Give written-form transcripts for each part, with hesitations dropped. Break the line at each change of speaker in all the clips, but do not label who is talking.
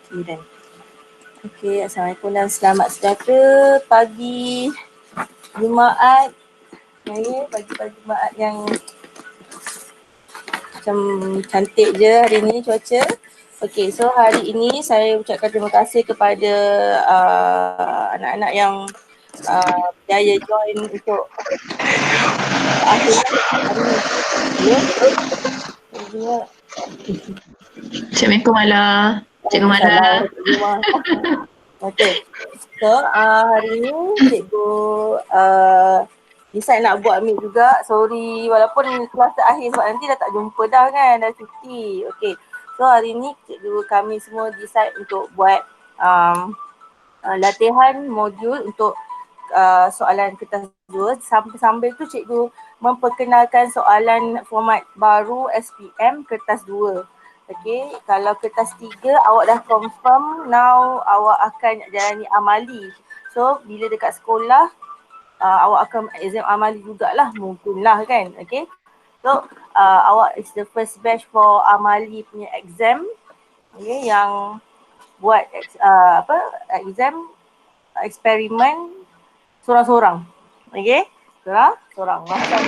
Dan. Okey, Assalamualaikum dan selamat sejahtera pagi Jumaat. Pagi-pagi Jumaat yang macam cantik je hari ni cuaca. Okey, so hari ini saya ucapkan terima kasih kepada anak-anak yang berjaya join untuk akhir hari ni. Ya.
Assalamualaikum Mala. Cikgu Mala.
Okey. So hari ni cikgu decide nak buat meet juga. Sorry walaupun kelas terakhir sebab nanti dah tak jumpa dah kan, dah cuti. Okey. So hari ni cikgu kami semua decide untuk buat latihan modul untuk soalan kertas 2. Sambil tu cikgu memperkenalkan soalan format baru SPM kertas 2. Okey, kalau kertas 3 awak dah confirm, now awak akan jalani amali. So bila dekat sekolah awak akan exam amali jugalah, mungkinlah kan. Okey. So awak is the first batch for amali punya exam. Okey, yang buat exam eksperimen sorang-sorang. Okey? Sorang-sorang. Macam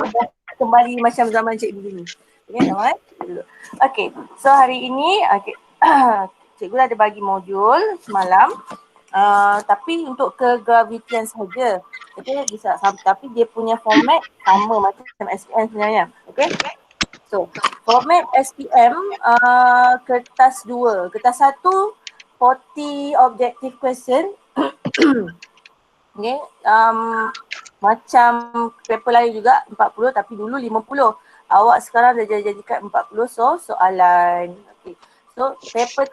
kembali macam zaman cikgu dulu. Okey, zaman dulu. Okey. So hari ini cikgu dah ada bagi modul semalam. Tapi untuk kegravitian saja. Okey, bisa tapi dia punya format sama macam SPM sebenarnya. Okey? So, format SPM kertas 2. Kertas 1 40 objective question. Okay. Macam paper lain juga 40 tapi dulu 50. Awak sekarang dah jadikan 40 soalan. Okay. So paper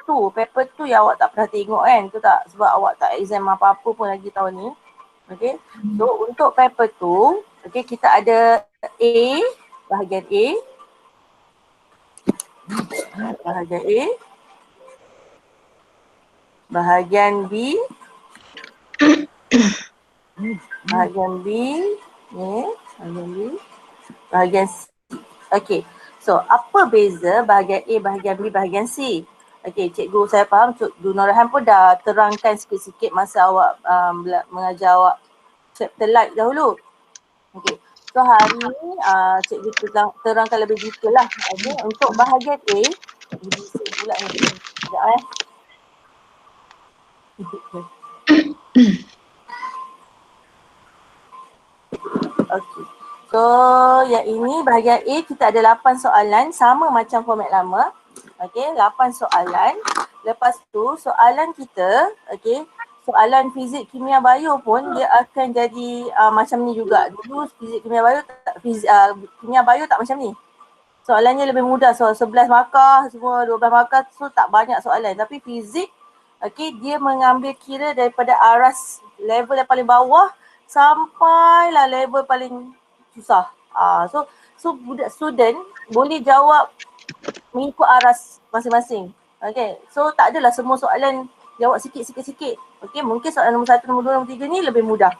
2 yang awak tak pernah tengok kan, tu tak, sebab awak tak exam apa-apa pun lagi tahun ni. Okay. So untuk paper 2, okay, kita ada bahagian A, bahagian B, bahagian B, bahagian C. Okey. So, apa beza bahagian A, bahagian B, bahagian C? Okey, cikgu saya faham, Cikgu Norahan pun dah terangkan sikit-sikit masa awak mengajar awak chapter light dahulu. Okey. So, hari ni cikgu terangkan lebih detail lah. Okay. Untuk bahagian A, bising pula ni. Sekejap Okey. So, yang ini bahagian A kita ada 8 soalan sama macam format lama. Okey, 8 soalan. Lepas tu soalan kita, okey, soalan fizik, kimia, bio pun dia akan jadi macam ni juga. Dulu fizik, kimia, bio kimia, bio tak macam ni. Soalannya lebih mudah. So 11 markah semua, 12 markah, so tak banyak soalan. Tapi fizik, okey, dia mengambil kira daripada aras level yang paling bawah sampailah level paling susah. So budak student boleh jawab mengikut aras masing-masing. Okay, so tak adalah semua soalan jawab sikit-sikit. Okay, mungkin soalan nombor 1, nombor 2, nombor 3 ni lebih mudah.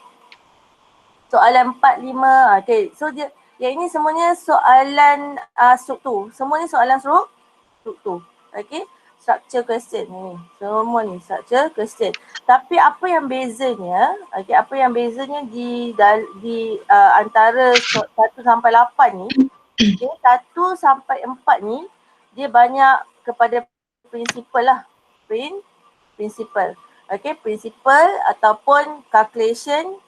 Soalan 4, 5, okay, so dia yang ini semuanya soalan struktur. Semua ni soalan struktur. Okay, structure question ni. Semua ni structure question. Tapi apa yang bezanya, okay, apa yang bezanya di antara 1 sampai 8 ni, okay, 1 sampai 4 ni dia banyak kepada prinsipal lah. Prinsipal. Okay, prinsipal ataupun calculation,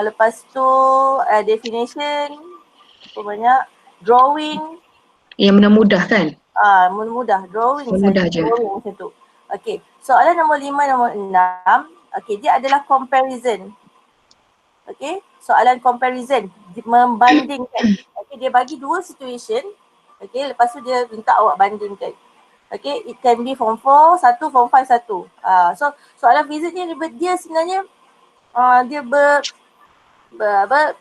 lepas tu definition, apa banyak, drawing.
Yang mudah kan?
Mudah. Drawing
mudah je.
Drawing macam tu. Okay, soalan nombor 5, nombor 6. Okay, dia adalah comparison. Okay, soalan comparison, membandingkan. Okay, dia bagi 2 situation. Okay, lepas tu dia minta awak bandingkan. Okay, it can be form 4, 1, form 5, 1. So, soalan fizik ni dia sebenarnya dia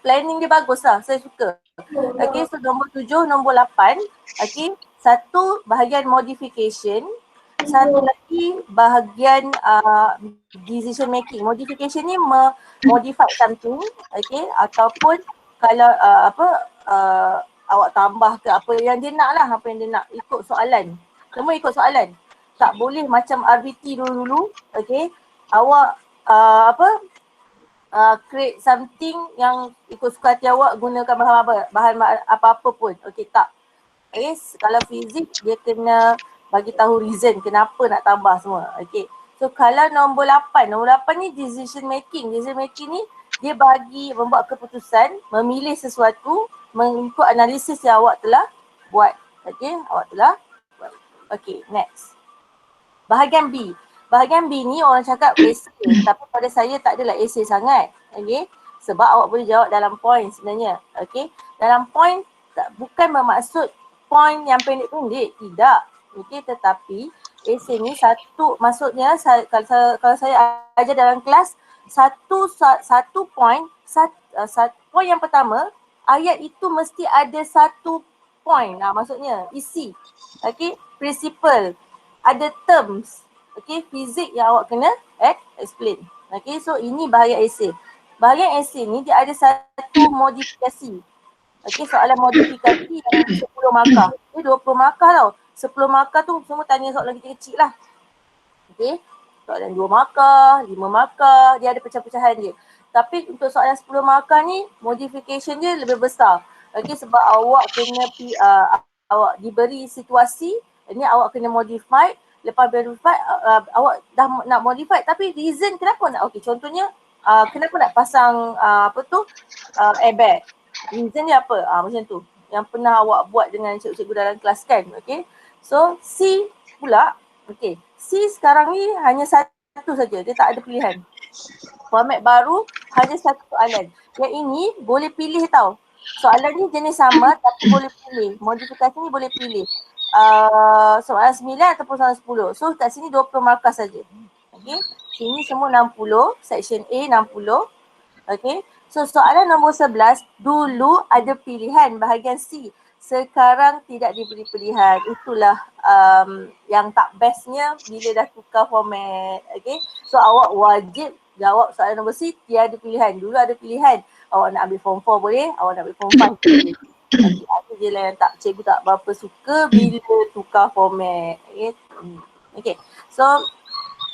planning dia bagus lah. Saya suka. Okay, so nombor 7, nombor 8. Okay, 1 bahagian modification. 1 lagi bahagian decision making. Modification ni modify something, okay, ataupun kalau awak tambah ke apa yang dia nak lah, apa yang dia nak ikut soalan. Semua ikut soalan. Tak boleh macam RBT dulu-dulu, okay. Awak create something yang ikut suka hati awak, gunakan bahan apa, bahan apa-apa pun. Okay, tak. Okay, kalau fizik dia kena bagi tahu reason kenapa nak tambah semua. Okay. So kalau nombor 8 ni decision making. Decision making ni dia bagi membuat keputusan, memilih sesuatu mengikut analisis yang awak telah buat. Okay, awak telah buat. Okay, next. Bahagian B. Bahagian B ni orang cakap essay, tapi pada saya tak adalah essay sangat. Okay, sebab awak boleh jawab dalam point sebenarnya. Okay, dalam point bukan bermaksud point yang pendek-pendek, tidak. Okay, tetapi essay ni satu, maksudnya kalau saya ajar dalam kelas, satu point, point yang pertama, ayat itu mesti ada satu point. Maksudnya isi. Okay, principle, ada terms. Okay, fizik yang awak kena explain. Okay, so ini bahagian essay. Bahagian essay ni dia ada satu modifikasi. Okay, soalan modifikasi yang 10 markah. Dia 20 markah tau. 10 markah tu semua tanya soalan kecil-kecil lah. Okay, soalan 2 markah, 5 markah, dia ada pecah-pecahan dia. Tapi untuk soalan 10 markah ni, modification dia lebih besar. Okay, sebab awak kena awak diberi situasi, ini awak kena modify. Lepas verify, awak dah nak modify, tapi reason kenapa nak, okay, contohnya kenapa nak pasang airbag. Reason dia apa? Macam tu. Yang pernah awak buat dengan cikgu-cikgu dalam kelas kan. Okay. So C pula. Okay. C sekarang ni hanya satu saja. Dia tak ada pilihan. Format baru hanya satu soalan. Yang ini boleh pilih tau. Soalan ni jenis sama tapi boleh pilih. Modifikasi ni boleh pilih. Soalan 9 ataupun soalan 10. So kat sini 20 markah saja. Okay. Sini semua 60. Section A 60. Okay. So soalan nombor 11, dulu ada pilihan bahagian C. Sekarang tidak diberi pilihan. Itulah yang tak bestnya bila dah tukar format. Okay. So awak wajib jawab soalan nombor C, tiada pilihan. Dulu ada pilihan. Awak nak ambil form 4 boleh, awak nak ambil form 5 boleh. Okay, aku je lah yang cikgu tak berapa suka bila tukar format. Okay. Okay. So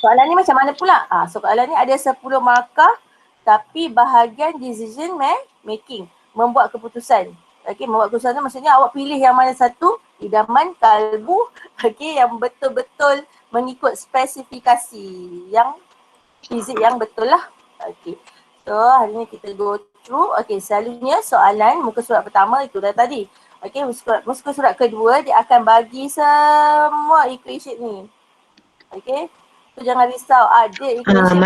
soalan ni macam mana pula? Soalan ni ada 10 markah. Tapi bahagian decision making, membuat keputusan. Okay, membuat keputusan tu maksudnya awak pilih yang mana satu, idaman, kalbu, okay, yang betul-betul mengikut spesifikasi yang fizik yang betul lah. Okay, so hari ni kita go through. Okay, selalunya soalan muka surat pertama itu dah tadi. Okay, muka surat kedua dia akan bagi semua equation ni. Okay, so jangan risau, ada equation.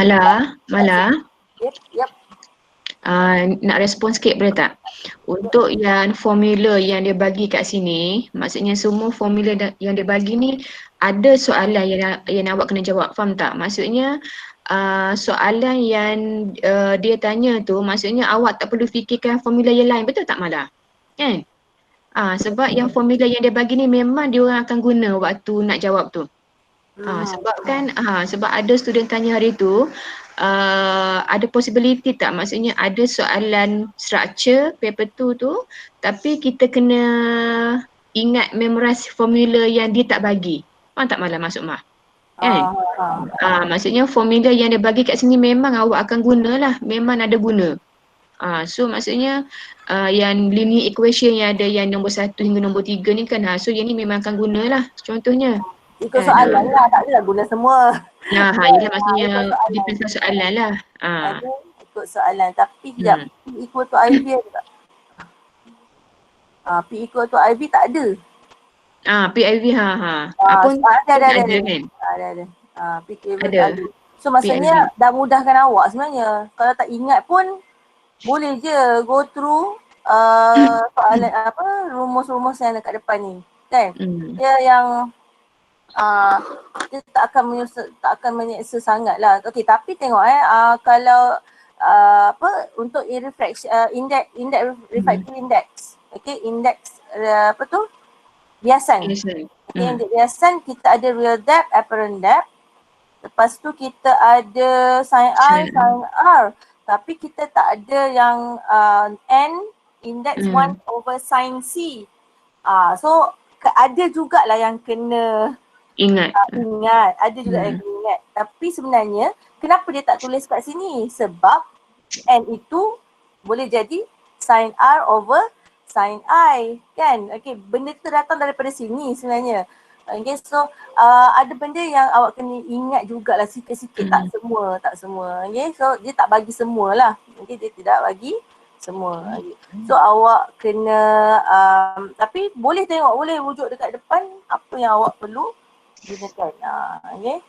Mala.
Yep.
Nak respon sikit boleh tak? Untuk yang formula yang dia bagi kat sini, maksudnya semua formula yang dia bagi ni ada soalan yang awak kena jawab, faham tak? Maksudnya soalan yang dia tanya tu, maksudnya awak tak perlu fikirkan formula yang lain, betul tak Mala? Kan? Sebab yang formula yang dia bagi ni memang dia orang akan guna waktu nak jawab tu. Sebab ada student tanya hari tu, ada possibility tak, maksudnya ada soalan structure paper 2 tu tapi kita kena ingat memorize formula yang dia tak bagi. Faham tak Mala maksud Mah? Kan? Maksudnya formula yang dia bagi kat sini memang awak akan gunalah, memang ada guna. So maksudnya yang linear equation yang ada yang nombor 1 hingga nombor 3 ni kan, so yang ni memang akan gunalah contohnya.
Ikut soalan lah, tak adalah guna semua.
Yelah maksudnya depends soalan lah.
Ikut soalan, tapi sekejap, P equal to IV ada tak? P equal to IV tak ada.
PIV ada kan?
Ada. P equal to IV. So maksudnya dah mudahkan awak sebenarnya. Kalau tak ingat pun boleh je go through soalan rumus-rumus yang dekat depan ni. Kan? Dia yang dia tak akan menyeksa sangat lah. Okay, tapi tengok kalau untuk reflection index refractive index. Okay, index biasan. Okay, index biasan kita ada real depth, apparent depth. Lepas tu kita ada sin R. Tapi kita tak ada yang N index 1 over sin C. So ada jugalah yang kena
Ingat.
Ingat, ada juga yang kena ingat. Tapi sebenarnya, kenapa dia tak tulis kat sini? Sebab N itu boleh jadi sin R over sin I, kan? Okay, benda tu datang daripada sini sebenarnya. Okay, so ada benda yang awak kena ingat jugalah sikit-sikit, tak semua, tak semua. Okay, so dia tak bagi semua lah. Okay, dia tidak bagi semua. Okay. So awak kena, tapi boleh tengok, boleh rujuk dekat depan apa yang awak perlu gunakan. Okay.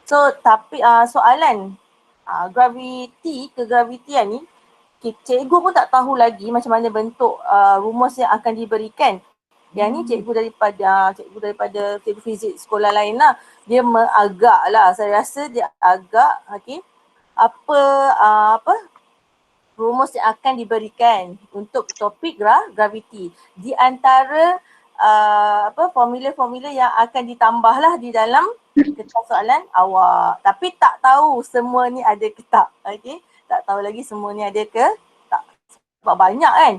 So tapi soalan kegravitian ni, cikgu pun tak tahu lagi macam mana bentuk rumus yang akan diberikan. Yang ni cikgu daripada cikgu fizik sekolah lain lah. Dia agak lah, saya rasa dia agak apa rumus yang akan diberikan untuk topik graviti. Di antara formula-formula yang akan ditambahlah di dalam kertas soalan awak. Tapi tak tahu semua ni ada ke tak. Okay. Tak tahu lagi semua ni ada ke tak. Sebab banyak kan.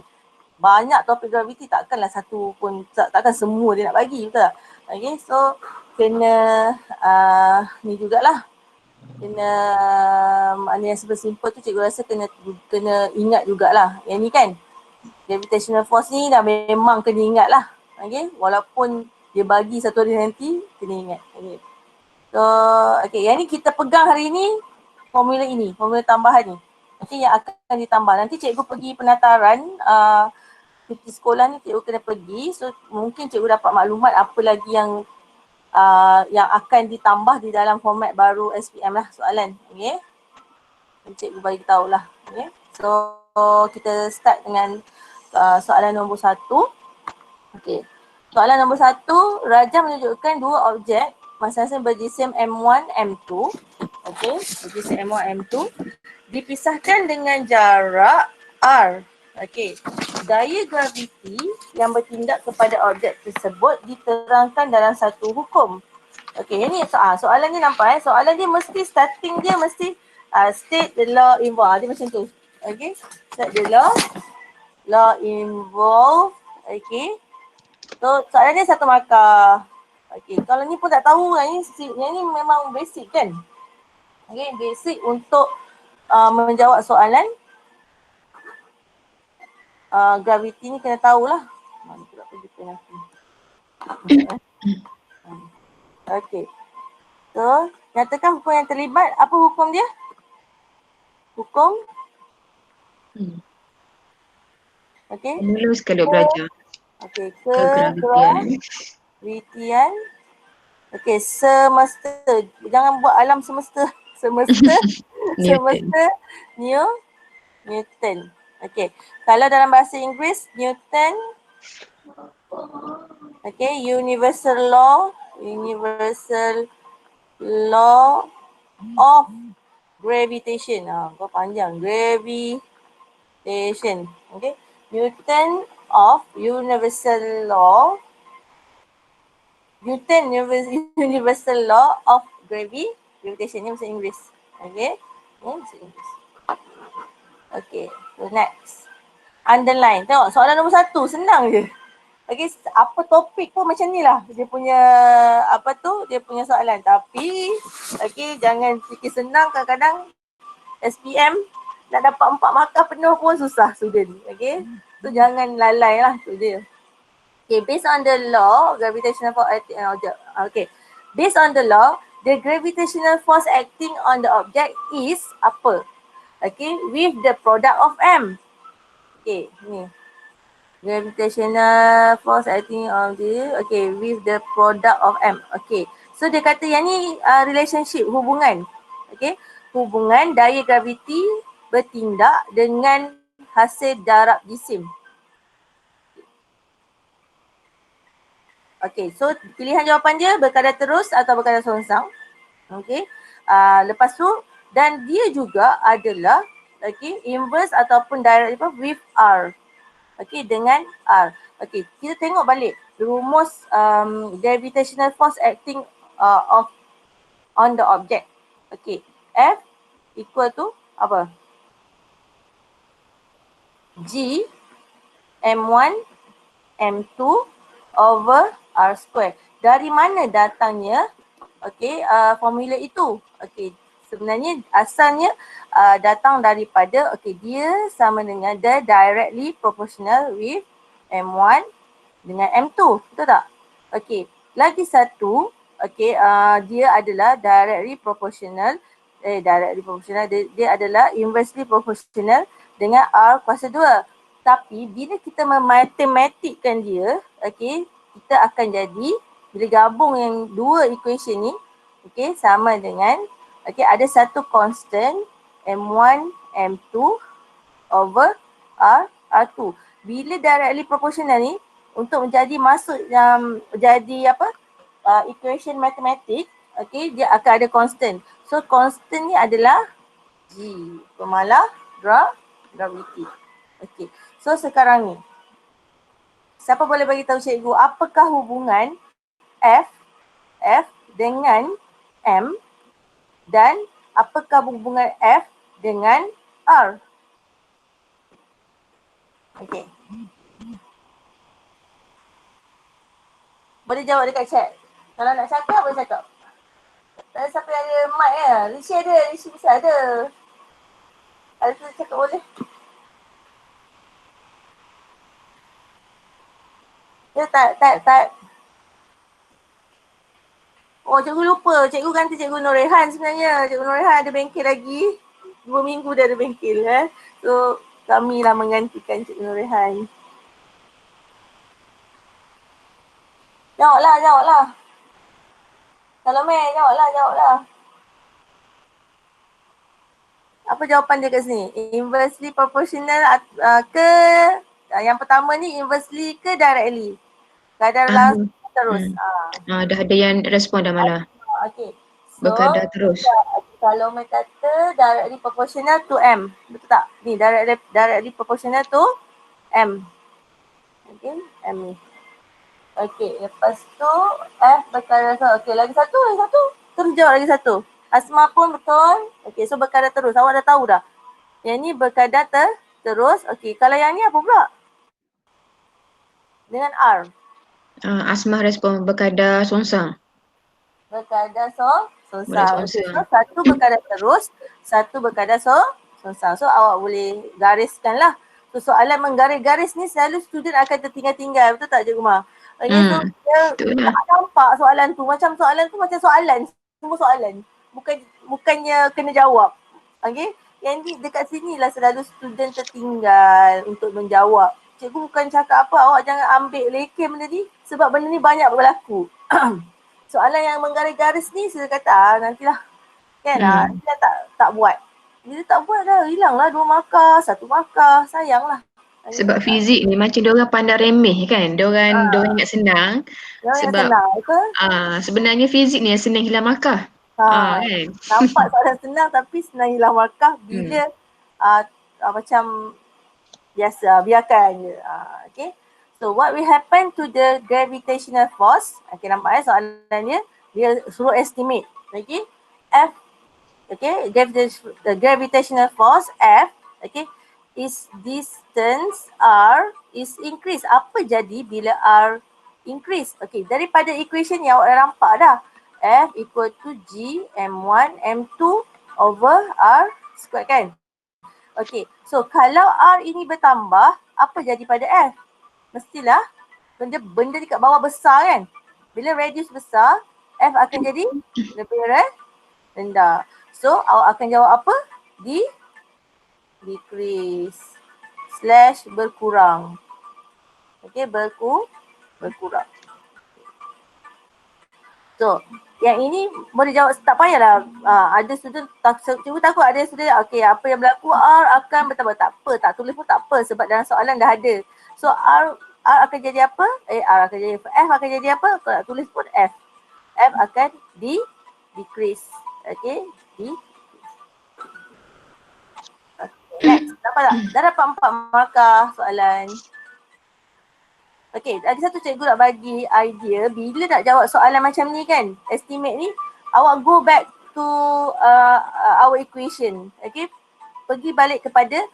Banyak topik graviti, takkanlah satu pun, takkan semua dia nak bagi, betul tak? Okay, so kena ni jugalah. Kena mana yang simple tu cikgu rasa kena ingat jugalah. Yang ni kan, gravitational force ni dah memang kena ingat lah. Okay, walaupun dia bagi satu hari nanti, kena ingat. Okay. So, okay, yang ni kita pegang hari ni, formula ini, formula tambahan ni. Nanti yang akan ditambah. Nanti cikgu pergi penataran, cuti sekolah ni cikgu kena pergi. So, mungkin cikgu dapat maklumat apa lagi yang akan ditambah di dalam format baru SPM lah soalan. Okay. Cikgu bagi tahu lah. Okay. So, kita start dengan soalan nombor 1. Okay. Soalan nombor 1, rajah menunjukkan dua objek masing-masing berjisim M1, M2. Okay, berjisim M1, M2 dipisahkan dengan jarak R. Okay, daya graviti yang bertindak kepada objek tersebut diterangkan dalam satu hukum. Okay, ini soalan ni nampak soalan dia mesti starting dia mesti state the law involved. Dia macam tu. Okay, state the law involved. Okay. So soalan ni 1 markah. Okay, kalau ni pun tak tahu yang ni memang basic kan. Okay, basic untuk menjawab soalan graviti ni kena tahulah. Mana pula pergi pen aku. Okay. So, nyatakan hukum yang terlibat. Apa hukum dia? Hukum? Okay.
Mula sekali belajar.
Okay, kegravitian. Okay, semesta. Jangan buat alam semesta. Semesta. Semesta Newton. Okay, kalau dalam bahasa Inggeris, Newton. Okay, universal law of gravitation. Kau panjang. Gravitation. Okay, Newton universal law of gravitation. Ni bahasa Inggeris. Okay, ni bahasa Inggeris. Okay, so next. Underline. Tengok soalan nombor 1, senang je. Okay, apa topik pun macam ni lah. Dia punya dia punya soalan. Tapi, okay, jangan fikir senang. Kadang-kadang SPM nak dapat 4 markah penuh pun susah student. Okay, so jangan lalai lah tu dia. Okay, based on the law, gravitational force acting on object. Okay, based on the law, the gravitational force acting on the object is apa? Okay, with the product of M. Okay, ni. Gravitational force acting on the, okay, with the product of M. Okay, so dia kata yang ni relationship, hubungan. Okay, hubungan daya graviti bertindak dengan hasil darab jisim. Okay, so pilihan jawapan dia berkadar terus atau berkadar selongsang. Okay, lepas tu dan dia juga adalah inverse ataupun direct with R. Okay, dengan R. Okay, kita tengok balik rumus gravitational force acting on the object. Okay, F equal to apa? G M1 M2 over R square. dari mana datangnya formula itu. Sebenarnya asalnya datang daripada dia sama dengan the directly proportional with M1 dengan M2, betul tak? Lagi satu, dia adalah dia adalah inversely proportional dengan R kuasa 2. Tapi bila kita mematematikkan dia, kita akan jadi, bila gabung yang dua equation ni, sama dengan, ada satu constant M1, M2 over R2. Bila directly proportional ni, untuk menjadi jadi equation matematik, dia akan ada constant. So constant ni adalah G, pemalah graviti. So sekarang ni, siapa boleh bagi tahu cikgu apakah hubungan F dengan M dan apakah hubungan F dengan R? Boleh jawab dekat chat. Kalau nak cakap, boleh cakap. Tak ada siapa yang ada mic ya. Rishi ada, Rishi bisa ada. Ada tu cakap boleh. Ya, tak. Oh, cikgu lupa. Cikgu ganti cikgu Norehan sebenarnya. Cikgu Norehan ada bengkel lagi. 2 minggu dah ada bengkel. So, kami lah menggantikan cikgu Norehan. Jawablah. Salome, jawablah. Apa jawapan dia kat sini? Inversely proportional ke, yang pertama ni inversely ke directly? Kadar langsung terus.
Dah ada yang respon dah malah.
So,
berkadar terus.
Kalau mereka kata directly proportional to M. Betul tak? Ni directly proportional to M. M ni. Lepas tu F berkadar terus. Lagi satu. Terus jawab lagi satu. Asma pun betul. So berkadar terus. Awak dah tahu dah. Yang ni berkadar terus. Kalau yang ni apa pula? Dengan R.
Asma respon berkadar songsang.
Berkadar songsang. So satu berkadar terus, satu berkadar songsang. So awak boleh gariskan lah. So soalan menggaris-garis ni selalu student akan tertinggal-tinggal. Betul tak Cikgu Ma? So dia tak nampak soalan tu. Macam soalan tu macam soalan. Semua soalan. Bukannya kena jawab. Yang ni dekat sini lah selalu student tertinggal untuk menjawab. Cikgu bukan cakap apa, awak jangan ambil leken benda ni sebab benda ni banyak berlaku. Soalan yang menggaris-garis ni saya kata nantilah. Kita tak buat. Bila tak buat dah hilanglah 2 markah, 1 markah. Sayanglah.
Sebab fizik ni macam diorang pandang remeh kan. Diorang ingat senang. Sebab sebenarnya fizik ni yang senang hilang markah. Kan?
Nampak soalan senang tapi senang hilang markah bila macam biasa, biarkan je. So what will happen to the gravitational force? Nampak soalannya. Dia suruh estimate. F, the gravitational force F, is distance R is increase. Apa jadi bila R increase? Daripada equation ni awak dah nampak dah. F equal to G M1 M2 over R squared kan? So kalau R ini bertambah, apa jadi pada F? Mestilah benda dekat bawah besar kan? Bila radius besar, F akan jadi lebih rendah. So awak akan jawab apa? Decrease / berkurang. Berkurang. So, yang ini boleh jawab, tak payahlah. Ada student, cikgu takut ada student, apa yang berlaku R akan bertambah. Tak apa, tak tulis pun tak apa sebab dalam soalan dah ada. So, R akan jadi apa? R akan jadi apa? F akan jadi apa? Kalau nak tulis pun F. F akan decrease. Next, dapat tak? Dah dapat 4 markah soalan. Ada satu cikgu nak bagi idea bila nak jawab soalan macam ni kan, estimate ni, awak go back to our equation. Pergi balik kepada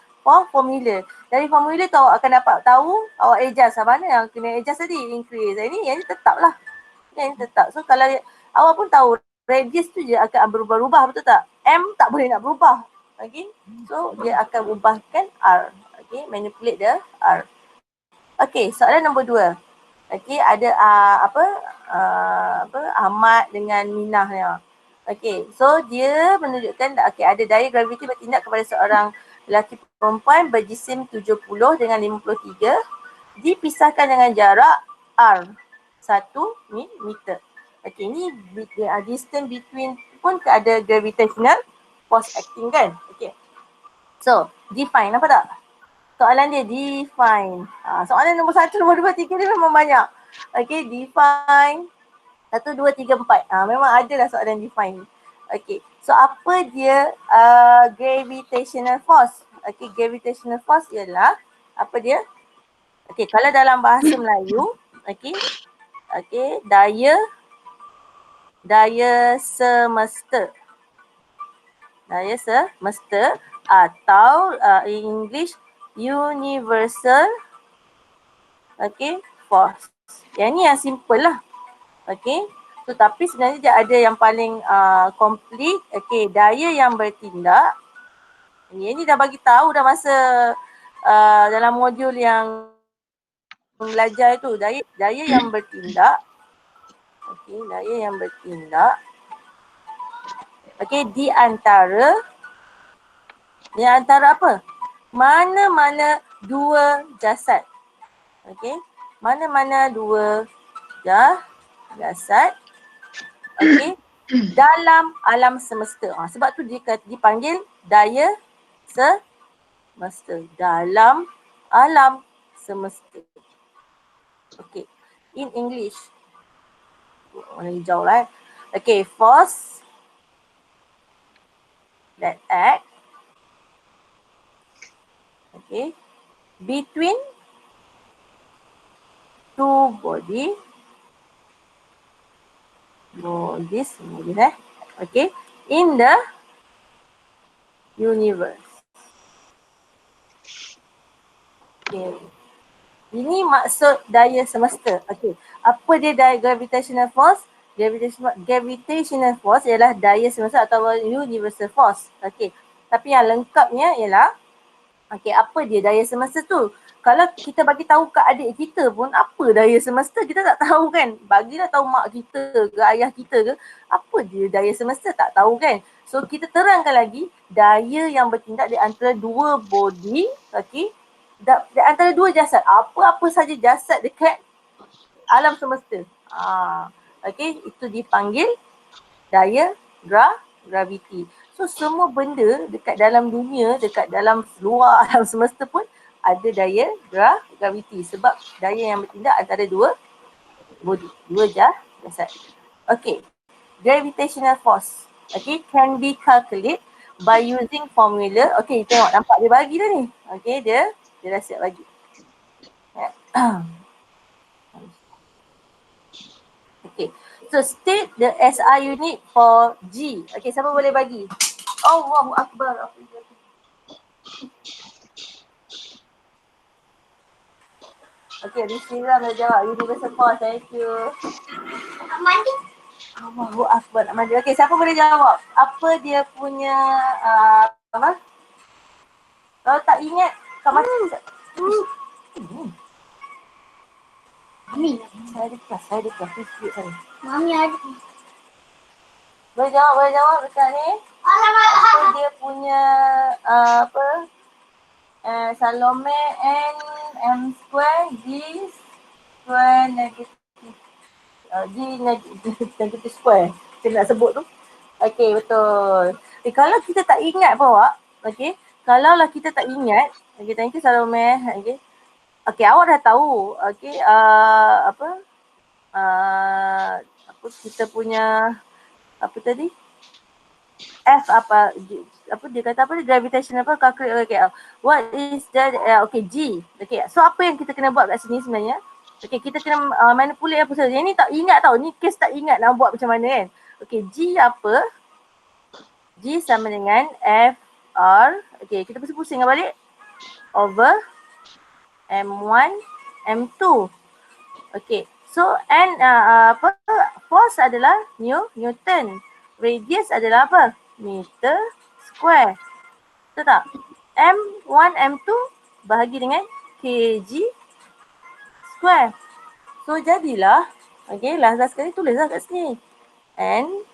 formula. Dari formula tu awak akan dapat tahu, awak adjust. Mana yang kena adjust tadi? Increase. Yang ni tetap lah. kan, tetap. So kalau awak pun tahu radius tu je akan berubah-ubah, betul tak? M tak boleh nak berubah. Okay, so dia akan ubahkan R. Okay, manipulate the R. Okay, soalan nombor 2. Okay, ada Ahmad dengan Minah ni. Okay, so dia menunjukkan okay, ada daya graviti bertindak kepada seorang lelaki perempuan berjisim 70 dengan 53 dipisahkan dengan jarak R 1 meter. Okay, ni distance between pun ada gravitational force acting kan. Okay, so define apa tak? Soalan dia define. Soalan nombor 1, nombor 2, 3 dia memang banyak. Okay, define 1, 2, 3, 4. Memang ada lah soalan define. Okay, so apa dia gravitational force? Okay, gravitational force ialah apa dia? Okay, kalau dalam bahasa Melayu, okay, daya semesta. Daya semesta atau in English universal force. Yang ni yang simple lah. Okay. So tapi sebenarnya dia ada yang paling complete. Okay, daya yang bertindak. Ini dah bagi tahu dah masa dalam modul yang belajar itu. Daya yang bertindak. Okay, daya yang bertindak. Okay, di antara apa? Mana-mana dua jasad. Okay, mana-mana dua jasad. Okay, dalam alam semesta. Sebab tu dipanggil daya semesta. Dalam alam semesta. Okay, in English. Warna hijau lah. Okay, force that act. Okay, between two bodies, okay, in the universe. Okay, ini maksud daya semesta. Okay, apa dia daya gravitational force? Gravitational force ialah daya semesta atau universal force. Okay, tapi yang lengkapnya ialah okay, apa dia daya semesta tu? Kalau kita bagi tahu kat adik kita pun apa daya semesta, kita tak tahu kan. Bagilah tahu mak kita ke ayah kita ke, apa dia daya semesta, tak tahu kan. So kita terangkan lagi daya yang bertindak di antara dua body, okay, di antara dua jasad. Apa-apa saja jasad dekat alam semesta. Okay, itu dipanggil daya graviti. So semua benda dekat dalam dunia, dekat dalam luar alam semesta pun ada daya graviti sebab daya yang bertindak antara dua body, dua jasad. Okay, gravitational force, okay, can be calculated by using formula. Okay, tengok nampak dia bagi dah ni. Okay, dia dah siap bagi. Okay, so state the SI unit for G. Okay, siapa boleh bagi? Allahu Akbar. Okay, Rizira dah jawab. Universal force, thank you. Mandi. Allahu Akbar, nak mandi. Okay, siapa boleh jawab? Apa dia punya, apa? Kalau tak ingat, kat mana? Mami. Saya ada kelas. Mami ada. Boleh jawab dekat ni. Apa dia punya, Salome N M square G square negative G negative square. Kita nak sebut tu. Okay, betul. Kalau kita tak ingat bawa, okay, kalau lah kita tak ingat, okay, thank you Salome. Okay, awak dah tahu, okay, apa kita punya, apa tadi? F apa dia kata apa, gravitational apa, calculate. Okay, what is that? Okay, G. Okay, so apa yang kita kena buat kat sini sebenarnya? Okay, kita kena manipulate apa saja. Yang ni tak ingat tau, ni case tak ingat nak buat macam mana kan. Okay, G apa? G sama dengan F R. Okay, kita pusing-pusing balik over M1 M2. Okay, So force adalah Newton. Radius adalah apa? Meter square. Betul tak? M1, M2 bahagi dengan kg square. So jadilah, okay, last sekali tulislah kat sini. N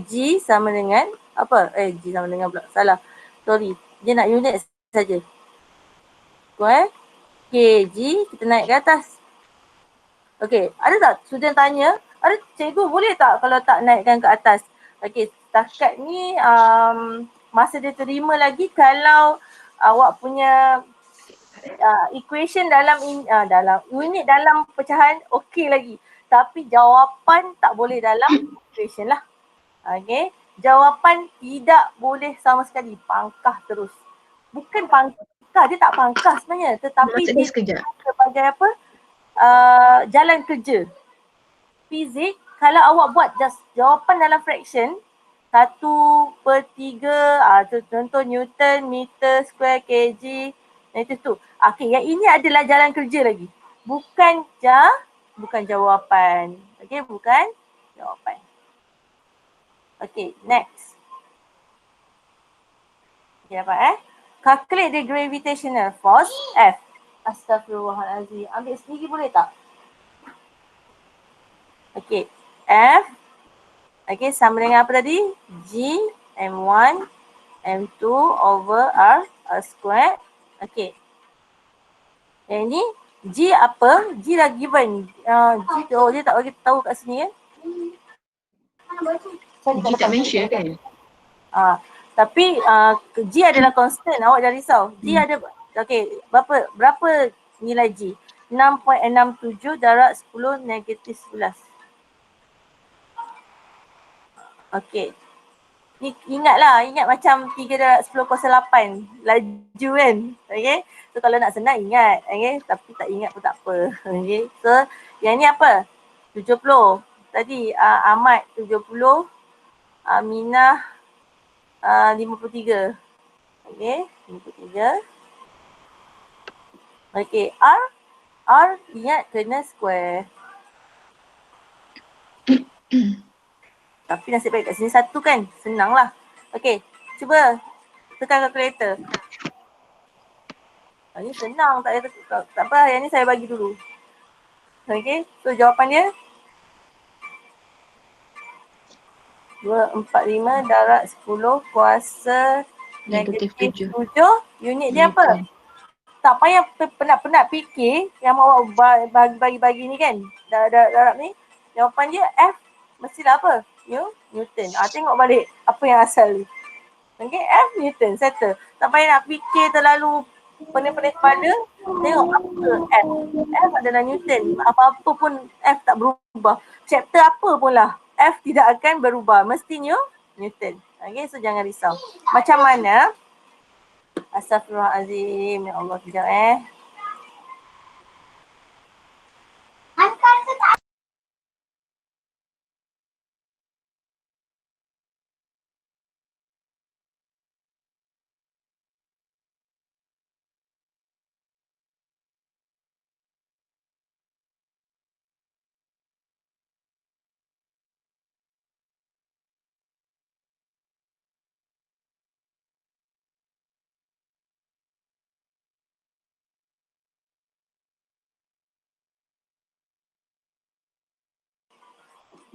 G sama dengan apa? G sama dengan pula. Salah. Sorry. Dia nak unit saja. Square kg, kita naik ke atas. Okey, ada tak student tanya, ada cikgu boleh tak kalau tak naikkan ke atas? Okey, setakat ni masa dia terima lagi kalau awak punya equation dalam unit dalam pecahan okey lagi. Tapi jawapan tak boleh dalam equation lah. Okey, jawapan tidak boleh sama sekali, pangkah terus. Bukan pangkah, dia tak pangkah sebenarnya, tetapi
Maksudnya
dia
sekejap.
sebagai apa? Jalan kerja. Fizik, kalau awak buat just jawapan dalam fraction 1/3, contoh Newton, meter square, kg, itu tu. Okay, yang ini adalah jalan kerja lagi. Bukan jawapan. Okay, bukan jawapan. Okay, next. Okay, dapat calculate the gravitational force F. Astaghfirullahalazim. Ambil sendiri boleh tak? Okay, F. Okay, sama dengan apa tadi? G, M1, M2 over R square. Okay. Yang ini, G apa? G dah given. G tu, dia tak bagi tahu kat sini kan?
G tak mention kan?
Tapi G adalah constant, awak jangan risau. G ada, okay, berapa nilai G? 6.67 darab 10 negatif 11. Okay. Ingat macam 3 darab 10 kuasa 8 laju kan. Okay. So kalau nak senang ingat. Okay. Tapi tak ingat pun tak apa. Okay. So yang ni apa? 70. Tadi Ahmad 70. Aminah 53. Okay. 53. Okay. R ingat kena square. Tapi nasib baik kat sini satu kan. Senang lah. Okay. Cuba tekan kalkulator. Ini senang. Tak apa. Yang ni saya bagi dulu. Okay. So jawapan dia 245 darab 10 kuasa negatif 7. Unit dia apa? Tak payah penat-penat fikir yang awak bagi-bagi ni kan. Darab ni. Jawapan dia F mestilah apa? Newton. Tengok balik apa yang asal ni. Okay, F Newton. Settle. Tak payah nak fikir terlalu pening-pening kepala. Tengok apa F. F adalah Newton. Apa-apa pun F tak berubah. Chapter apa pun lah. F tidak akan berubah. Mesti Newton. Okay, so jangan risau. Macam mana? Astaghfirullahalazim. Ya Allah, kejap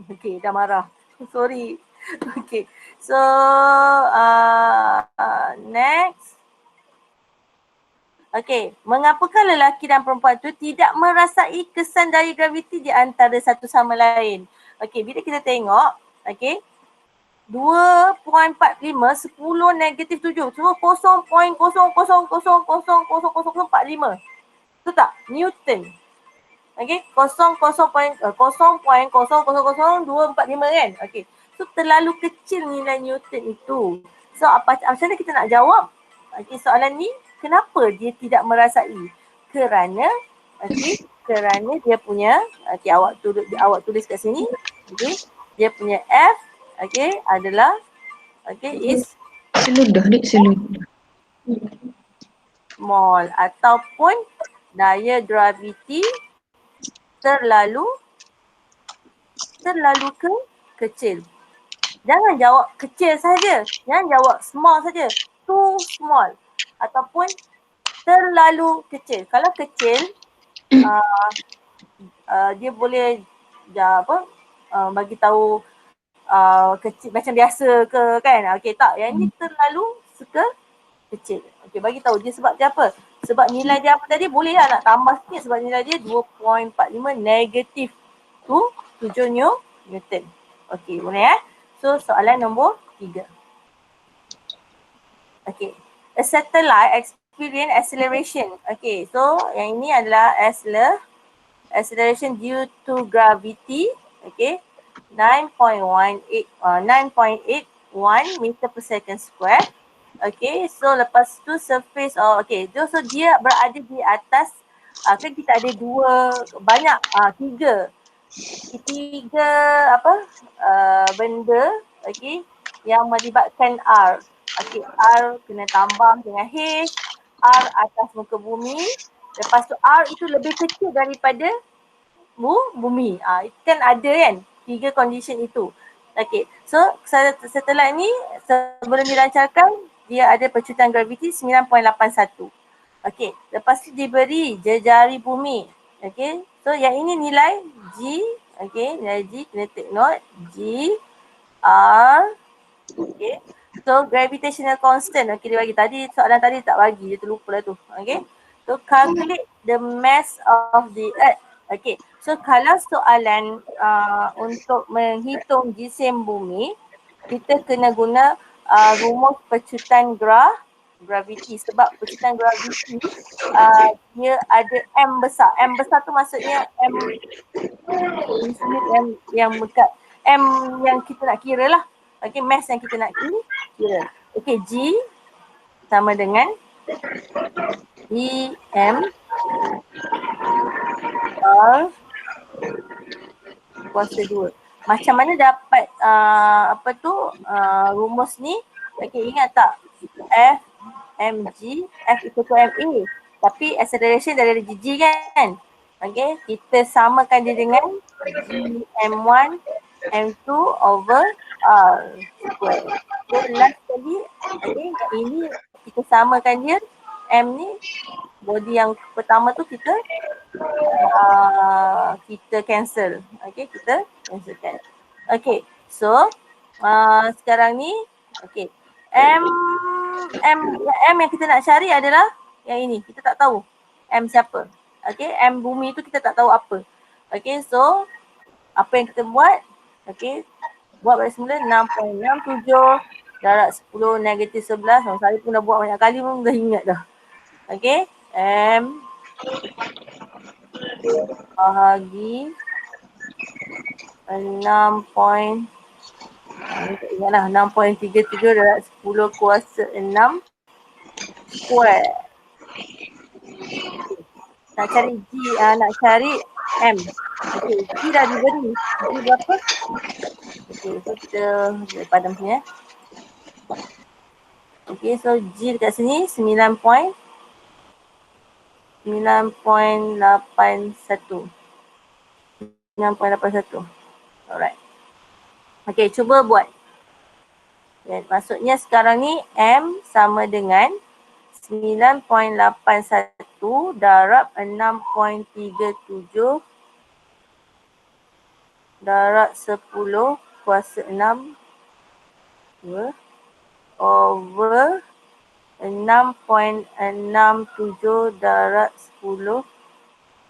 Okay, dah marah. Sorry. Okay. So, next. Okay. Mengapakah lelaki dan perempuan itu tidak merasai kesan dari graviti di antara satu sama lain? Okay, bila kita tengok, okay, 2.45, 10 negatif 7. Cuma 0.00000045. Betul tak? Newton. Okay, 0.0000245 kan? Okay, so terlalu kecil nilai Newton itu. So macam mana kita nak jawab? Okay, soalan ni, kenapa dia tidak merasai? Kerana dia punya, okay, awak tulis kat sini. Okay, dia punya F, okay, adalah, okay, is
seludah.
small ataupun daya graviti terlalu kecil. Jangan jawab kecil saja. Jangan jawab small saja. Too small. Ataupun terlalu kecil. Kalau kecil, dia boleh bagi tahu kecil macam biasa ke kan. Okey tak, yang ni terlalu kecil. Okey, bagi tahu dia sebab dia apa? Sebab nilai dia apa tadi? Boleh lah nak tambah sikit sebab nilai dia 2.45 negatif tu 7 Newton. Okey, boleh So soalan nombor 3. Okey. A satellite experience acceleration. Okey, so yang ini adalah acceleration due to gravity. Okey. 9.81 meter per second square. Okay, so lepas tu surface, so dia berada di atas, kan kita ada tiga benda, yang melibatkan R. Okay, R kena tambah dengan H, R atas muka bumi, lepas tu R itu lebih kecil daripada bumi. Kan ada kan, 3 condition itu. Okay, so setelah ini, sebelum dilancarkan, dia ada percutan graviti 9.81. Okey, lepas tu diberi jejari bumi. Okey, so yang ini nilai G. Okey, nilai G kena take note. G, R. Okey, so gravitational constant. Okey, dia bagi tadi, soalan tadi tak bagi, dia terlupa lah tu. Okey, so calculate the mass of the earth. Okey, so kalau soalan untuk menghitung jisim bumi, kita kena guna rumus percutan graviti. Sebab percutan graviti dia ada M besar. M besar tu maksudnya M yang dekat M yang kita nak kira lah. Okay, mass yang kita nak kira. Okay, G sama dengan EM R kuasa 2. Macam mana dapat rumus ni? Okay, ingat tak? F mg, F equal to ma. Tapi acceleration dari G kan? Okay, kita samakan dia dengan G m1 m2 over R square. So last kali, ini kita samakan dia, M ni, body yang pertama tu kita cancel. Okay, kita cancelkan. Okay, so sekarang ni, okay, M yang kita nak cari adalah yang ini. Kita tak tahu M siapa. Okay, M bumi tu kita tak tahu apa. Okay, so apa yang kita buat? Okay, buat balik semula 6.67 darab 10 negatif 11. Saya pun dah buat banyak kali pun dah ingat dah. Okay, M bahagi 6.33 darab 10 kuasa 6 square. Nak cari G, nak cari M. Okay, G dah diberi. G berapa? Okay, so kita padam sini Okay, so G dekat sini 9.81. Alright. Okay, cuba buat. Okay, maksudnya sekarang ni M sama dengan 9.81 darab 6.37 darab 10 kuasa 6 over 6.67 darab 10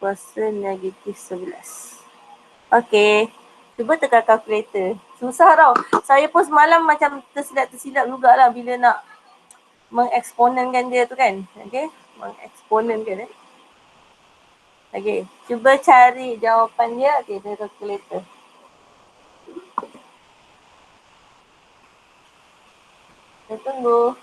kuasa negatif 11. Okay, cuba tekan kalkulator. Susah tau. Saya pun semalam macam tersilap jugalah bila nak mengeksponenkan dia tu kan. Okay, mengeksponenkan Okay, cuba cari jawapan dia. Okay, dari kalkulator. Saya tunggu.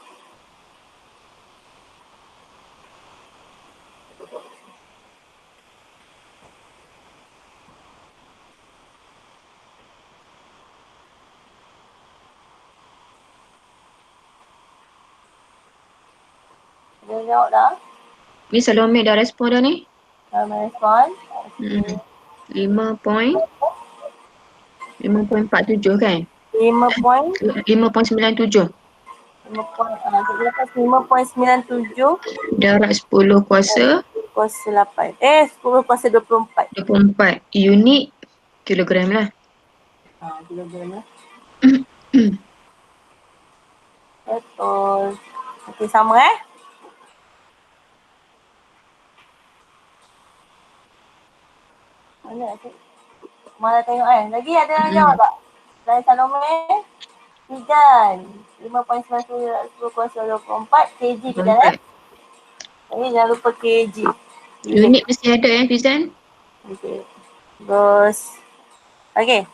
Dia jawab dah.
Ni Salome dah respon dah ni.
Ramai respon.
Hmm. 5.47 kan? 5.97.
5.97
Darab 10 kuasa
kuasa 8. 10 kuasa 24.
24. Unit kilogram lah.
Kilogram lah. Betul. Okey, sama Mana tu? Mana tengok Lagi ada yang jawab tak? Selain Salome, Fijan. 5.9 kuasa 24 kg Fijan jangan lupa kg.
Unit mesti ada Fizan.
Okay. Terus. Okay.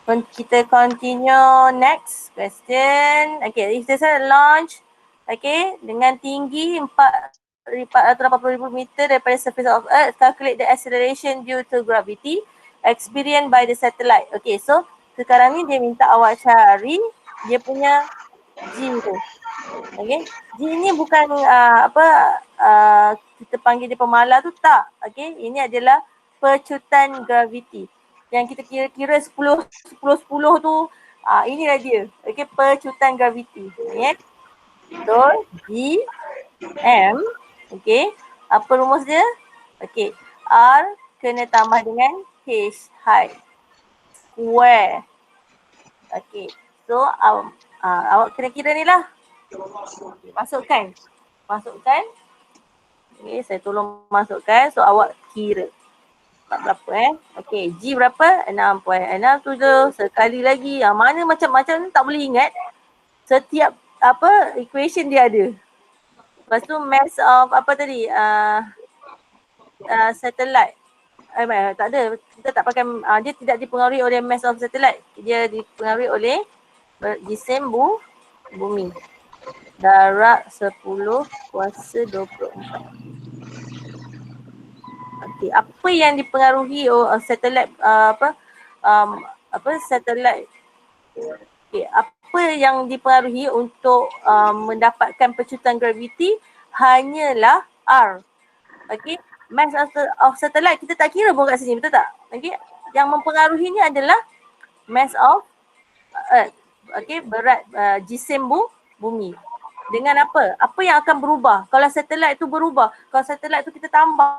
Kita continue next question. Okay, if there's a launch, okay, dengan tinggi 480,000 meter daripada surface of Earth, calculate the acceleration due to gravity experienced by the satellite. Okay, so sekarang ni dia minta awak cari dia punya G tu. Okay, G ni bukan kita panggil dia pemala tu, tak. Okay, ini adalah pecutan graviti. Yang kita kira-kira 10 tu, inilah dia. Okay, pecutan graviti. Okay. So, G, M, okay. Apa rumus dia? Okay, R kena tambah dengan H, height. Square. Okay, so awak kira-kira ni lah. Okay, masukkan. Okay, saya tolong masukkan. So, awak kira. Berapa Okay, G berapa? 6.67. Sekali lagi. Mana macam-macam ni tak boleh ingat. Setiap equation dia ada. Lepas tu mass of satellite. Tak ada. Kita tak pakai, dia tidak dipengaruhi oleh mass of satellite. Dia dipengaruhi oleh jisim bumi. Darab 10 kuasa 24. Okey, apa yang dipengaruhi satelit satelit? Okey, apa yang dipengaruhi untuk mendapatkan pecutan graviti hanyalah R. Okey, mass of satellite kita tak kira pun kat sini, betul tak? Okey, yang mempengaruhinya adalah mass of Earth. Okey, berat jisim bumi. Dengan apa? Apa yang akan berubah? Kalau satelit tu berubah, kalau satelit tu kita tambah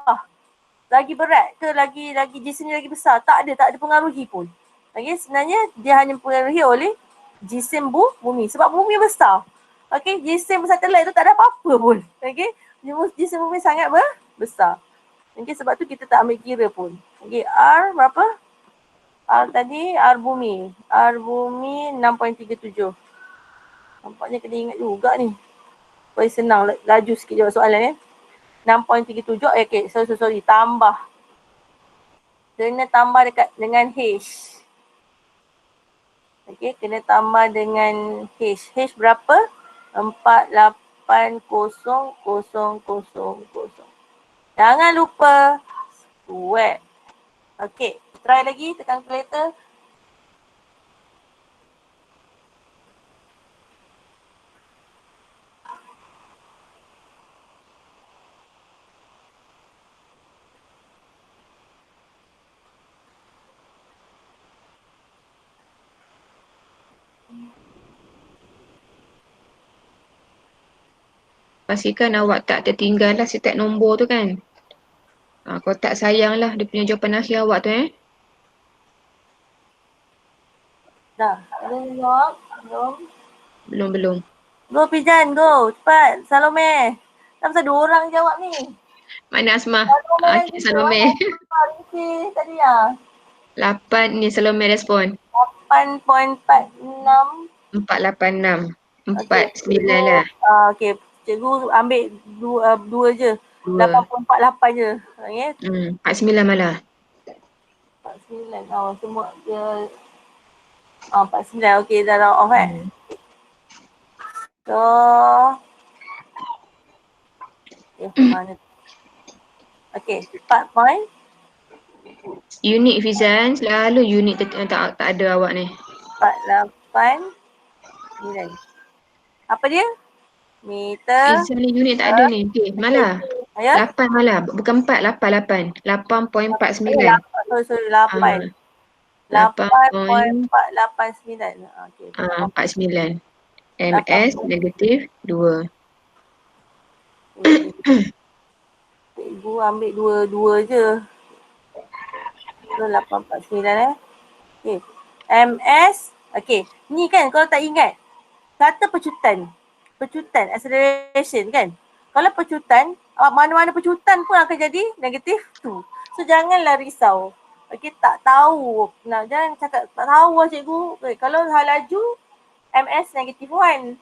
lagi berat ke lagi jisimnya lagi besar, tak ada pengaruhi pun. Okey, sebenarnya dia hanya mempengaruhi oleh jisim bumi sebab bumi besar. Okey, jisim satelit tu tak ada apa-apa pun. Okey, jisim bumi sangat besar. Okey, sebab tu kita tak ambil kira pun. Okey, R berapa? R tadi R bumi 6.37. Nampaknya kena ingat juga ni. Supaya senang laju sikit jawab soalan 6.37. Okay, sorry. Tambah. Kena tambah dekat dengan H. Okay, kena tambah dengan H. H berapa? 480000. Jangan lupa square. Okay, try lagi tekan calculator.
Pastikan awak tak tertinggal lah setiap nombor tu kan. Kalau tak sayang lah dia punya jawapan akhir awak tu
Dah, ada yang jawab?
Belum.
Go Pijan, go. Cepat. Salome. Tak pasal 2 orang jawab ni.
Mana Asmah?
Salome
Okay, Salome.
Tadi ya.
8 ni Salome respon.
8.46.
486. 49
cikgu,
lah.
Okay, cikgu ambil dua je. 8.48 je. Okay.
49 malah.
49. Semua dia 49. Okay, dah off So, mana? Okay, 4 point.
Unit Fizan, selalu unit tak ada awak ni.
489. Apa dia? Meter.
Fizan ni unit tak ada ni. Okay, malah.
Ya?
8 malah, bukan 4, 8. 8.49.
Sorry, 8.
Ah, 8 point
8.489. Okey,
49.
8.
MS negatif 2.
Okey. Cikgu ambil dua je. So 849 Okey. MS. Okey. Ni kan kalau tak ingat. Kata pecutan. Pecutan, acceleration kan. Kalau pecutan, mana-mana pecutan pun akan jadi negatif 2. So janganlah risau. Okey, tak tahu. Nah, jangan cakap tak tahu lah cikgu. Okay, kalau hal laju, MS negatif 1.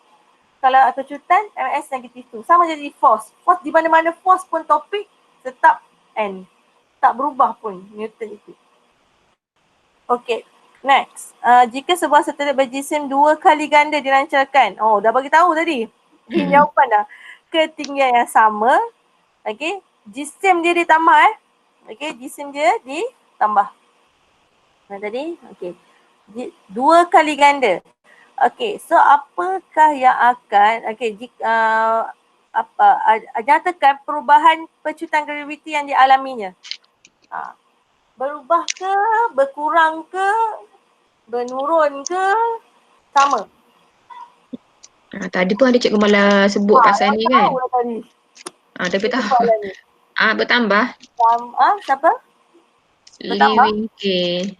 Kalau pecutan, MS negatif 2. Sama jadi force. Force di mana-mana force pun topik tetap N. Tak berubah pun Newton itu. Okey, next. Jika sebuah satelit berjisim 2 kali ganda dilancarkan. Oh, dah bagi tahu tadi. Ini jawapan dah. Ketinggian yang sama. Okey, jisim dia ditambah Okey, jisim dia ditambah. Nah tadi, okey. 2 kali ganda. Okey, so apakah yang akan, nyatakan perubahan pecutan graviti yang dialaminya. Berubah ke, berkurang ke, menurun ke, sama?
Tadi pun ada cikgu malah sebut pasal ni kan.
Tahu lah tadi.
Tapi
Itu
tahu.
soalan ni.
Bertambah.
Siapa?
Li
Bertambah?
Wing K,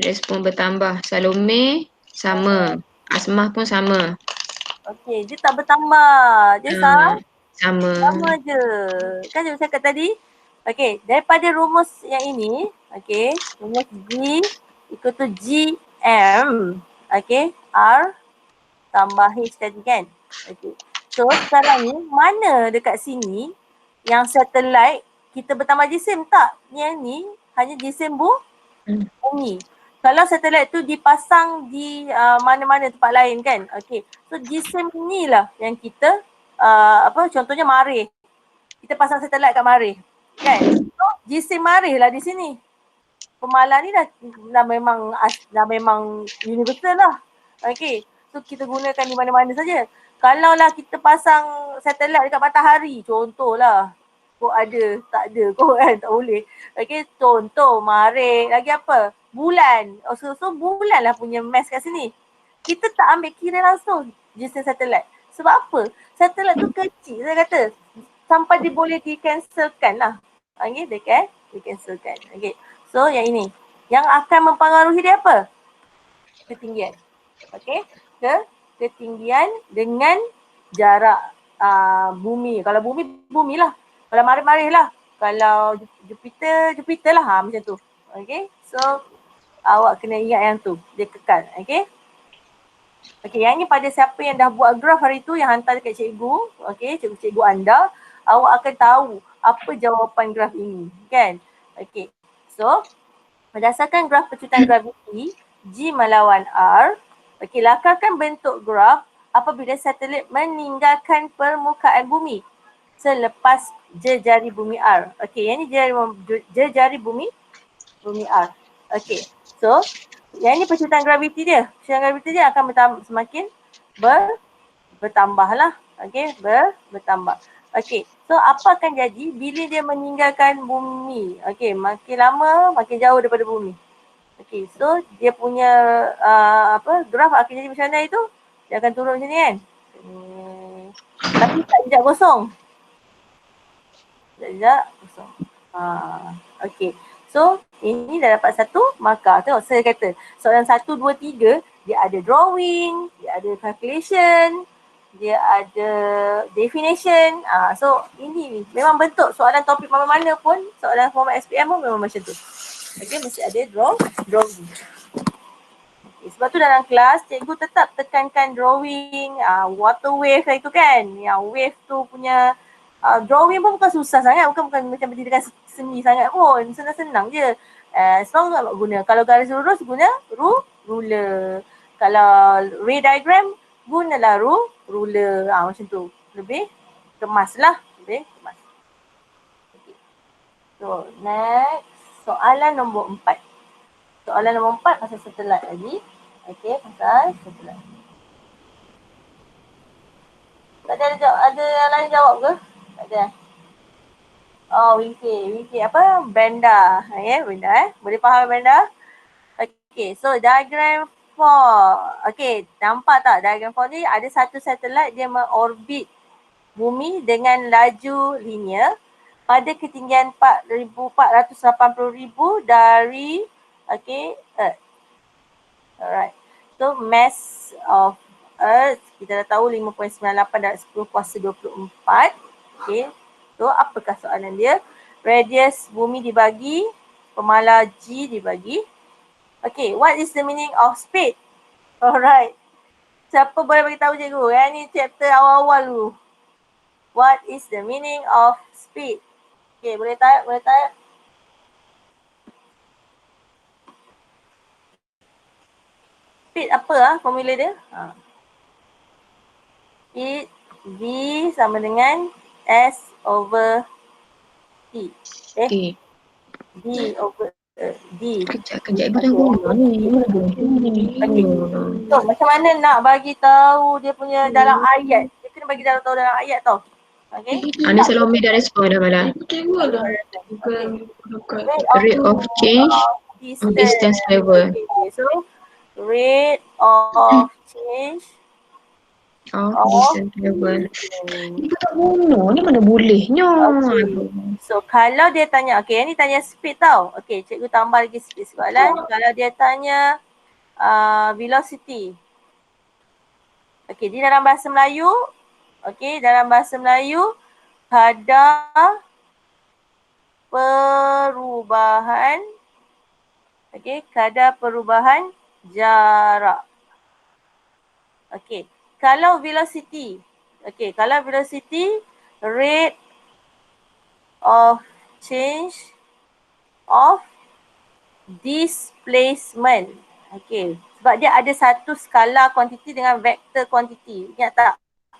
respon bertambah. Salome sama. Asmah pun sama.
Okey, dia tak bertambah. Dia
Sama.
sama je. Kan cikgu cakap tadi? Okey, daripada rumus yang ini, okey, rumus G equal to GM, okey, R tambah H tadi kan. Okey. So sekarang ni mana dekat sini yang satelit kita bertambah jisim tak? Yang ni hanya jisim bumi. Kalau satelit tu dipasang di mana-mana tempat lain kan. Okey. So jisim ni lah yang kita contohnya Marih. Kita pasang satelit kat Marih. Kan? So jisim Marih lah di sini. Pemalan ni dah memang universal lah. Okey. So kita gunakan di mana-mana saja. Kalau lah kita pasang satelit dekat matahari, contohlah. Kok ada, tak ada kok kan, tak boleh. Okey, contoh, Marih, lagi apa? Bulan. So bulan lah punya mass kat sini. Kita tak ambil kira langsung jisim satelit. Sebab apa? Satelit tu kecil, saya kata. Sampai dia boleh di-cancelkan lah. Okey, di-cancelkan. Okey. So yang ini. Yang akan mempengaruhi dia apa? Ketinggian. Okey. Ketinggian dengan jarak bumi. Kalau bumi lah. Kalau Marih lah. Kalau Jupiter lah. Macam tu. Okey. So awak kena ingat yang tu. Dia kekal. Okey. Okey, yang ni pada siapa yang dah buat graf hari tu yang hantar dekat cikgu. Okey, cikgu anda. Awak akan tahu apa jawapan graf ini. Kan? Okey. So, berdasarkan graf pecutan graviti, G melawan R. Okey, lakarkan bentuk graf apabila satelit meninggalkan permukaan bumi selepas jejari bumi R. Okey, yang ni jejari bumi R. Okey, so yang ni pecutan graviti dia. Pecutan graviti dia akan semakin bertambah lah. Okey, bertambah. Okey, so apa akan jadi bila dia meninggalkan bumi? Okey, makin lama makin jauh daripada bumi. Okey, so dia punya graf akan jadi macam mana itu? Dia akan turun macam ni kan? Tapi tak jejak kosong. Jejak kosong. Okey. So, ini dah dapat satu markah. Tengok saya kata, soalan 1, 2, 3, dia ada drawing, dia ada calculation, dia ada definition. So, ini memang bentuk soalan topik mana-mana pun, soalan format SPM pun memang macam tu. Okey, mesti ada drawing. Okay, sebab tu dalam kelas, cikgu tetap tekankan drawing, water wave itu kan. Yang wave tu punya drawing pun bukan susah sangat, bukan macam pendidikan seni sangat pun, senang-senang je. Senang tak guna. Kalau garis lurus guna ruler. Kalau ray diagram gunalah ruler. Macam tu. Lebih kemas lah. Okay. So next, soalan nombor 4. Soalan nombor 4 pasal satelit lagi. Okey, pasal satelit. Tak ada yang lain jawab ke? Tak ada. Wingkit apa? Benda. Benda Boleh faham benda? Okay, so diagram 4. Okay, nampak tak diagram 4 ni ada satu satelit dia mengorbit bumi dengan laju linear pada ketinggian 480,000 dari Earth. Alright. So mass of Earth kita dah tahu 5.98 darab 10 kuasa 24. Okay. So apakah soalan dia? Radius bumi dibagi, pemala G dibagi. Okay, what is the meaning of speed? Alright. Siapa boleh bagi tahu cikgu? Yang ni chapter awal-awal dulu. What is the meaning of speed? Okay, boleh type? Speed apa formula dia? Speed V sama dengan S over T.
Okay.
D over D.
Kejap ibu dah guna ni.
Okay. So macam mana nak bagi tahu dia punya dalam ayat? Dia kena bagi tahu dalam ayat tau. Okay.
Ana Salome dah respon dah malah. Rate of change of distance level.
Okay. So rate of change
of distance level. Ibu tak guna ni mana bolehnya.
Okay. So kalau dia tanya, okay ni tanya speed tau. Okay, cikgu tambah lagi sikit soalan. Kalau dia tanya velocity. Okay, di dalam bahasa Melayu, kadar perubahan, kadar perubahan jarak. Okay, kalau velocity, rate of change of displacement. Okay, sebab dia ada satu skala kuantiti dengan vektor kuantiti. Ingat tak?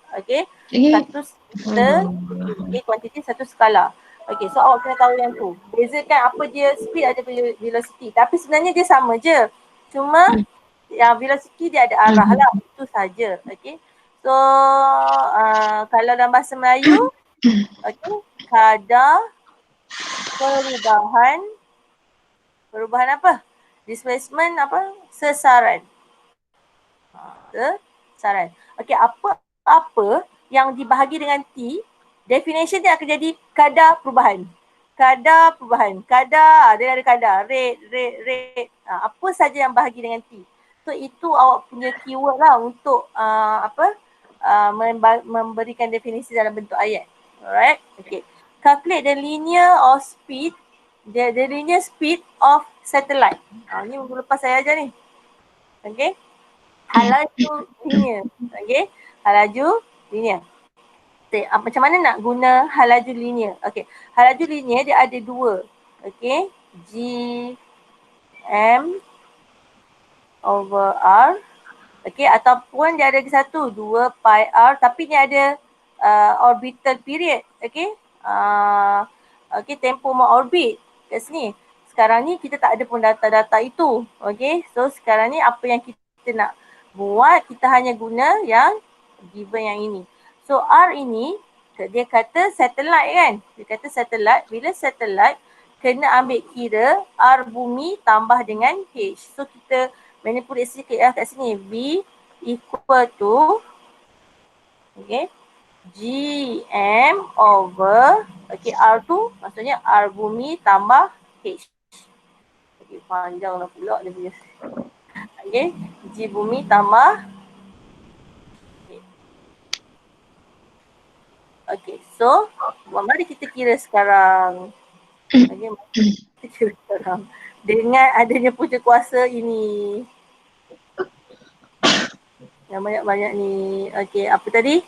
Okay, satu vektor kuantiti, satu skala. Okay, so awak kena tahu yang tu. Bezakan apa dia speed ada velocity. Tapi sebenarnya dia sama je. Cuma yang velocity dia ada arah lah. Itu saja. Okay. So kalau dalam bahasa Melayu, kadar perubahan apa? Displacement apa? Sesaran. Sesaran. Okay, apa yang dibahagi dengan T, definition dia akan jadi kadar perubahan. Kadar, dia ada kadar, rate. Apa saja yang bahagi dengan T. So itu awak punya keyword lah untuk memberikan definisi dalam bentuk ayat. Alright, okay. Calculate the linear of speed, the linear speed of satellite. Ni minggu lepas saya ajar ni. Okay. Halaju linear. Okay. Halaju linear. Okay. Macam mana nak guna halaju linear? Okay. Halaju linear dia ada dua. Okay. G M over R. Okay. Ataupun dia ada satu. 2 pi R. Tapi ni ada orbital period. Okay. Okay. Tempoh mengorbit kat sini. Sekarang ni kita tak ada pun data-data itu. Okay. So sekarang ni apa yang kita nak buat, kita hanya guna yang given yang ini. So R ini, dia kata satellite kan. Dia kata satellite, bila satellite kena ambil kira R bumi tambah dengan H. So kita manipulate sikit lah kat sini. V equal to GM over R tu maksudnya R bumi tambah H. Panjang lah pula dia punya. G bumi tambah so mari kita kira sekarang. Dengan adanya punca kuasa ini. Yang banyak-banyak ni. Apa tadi?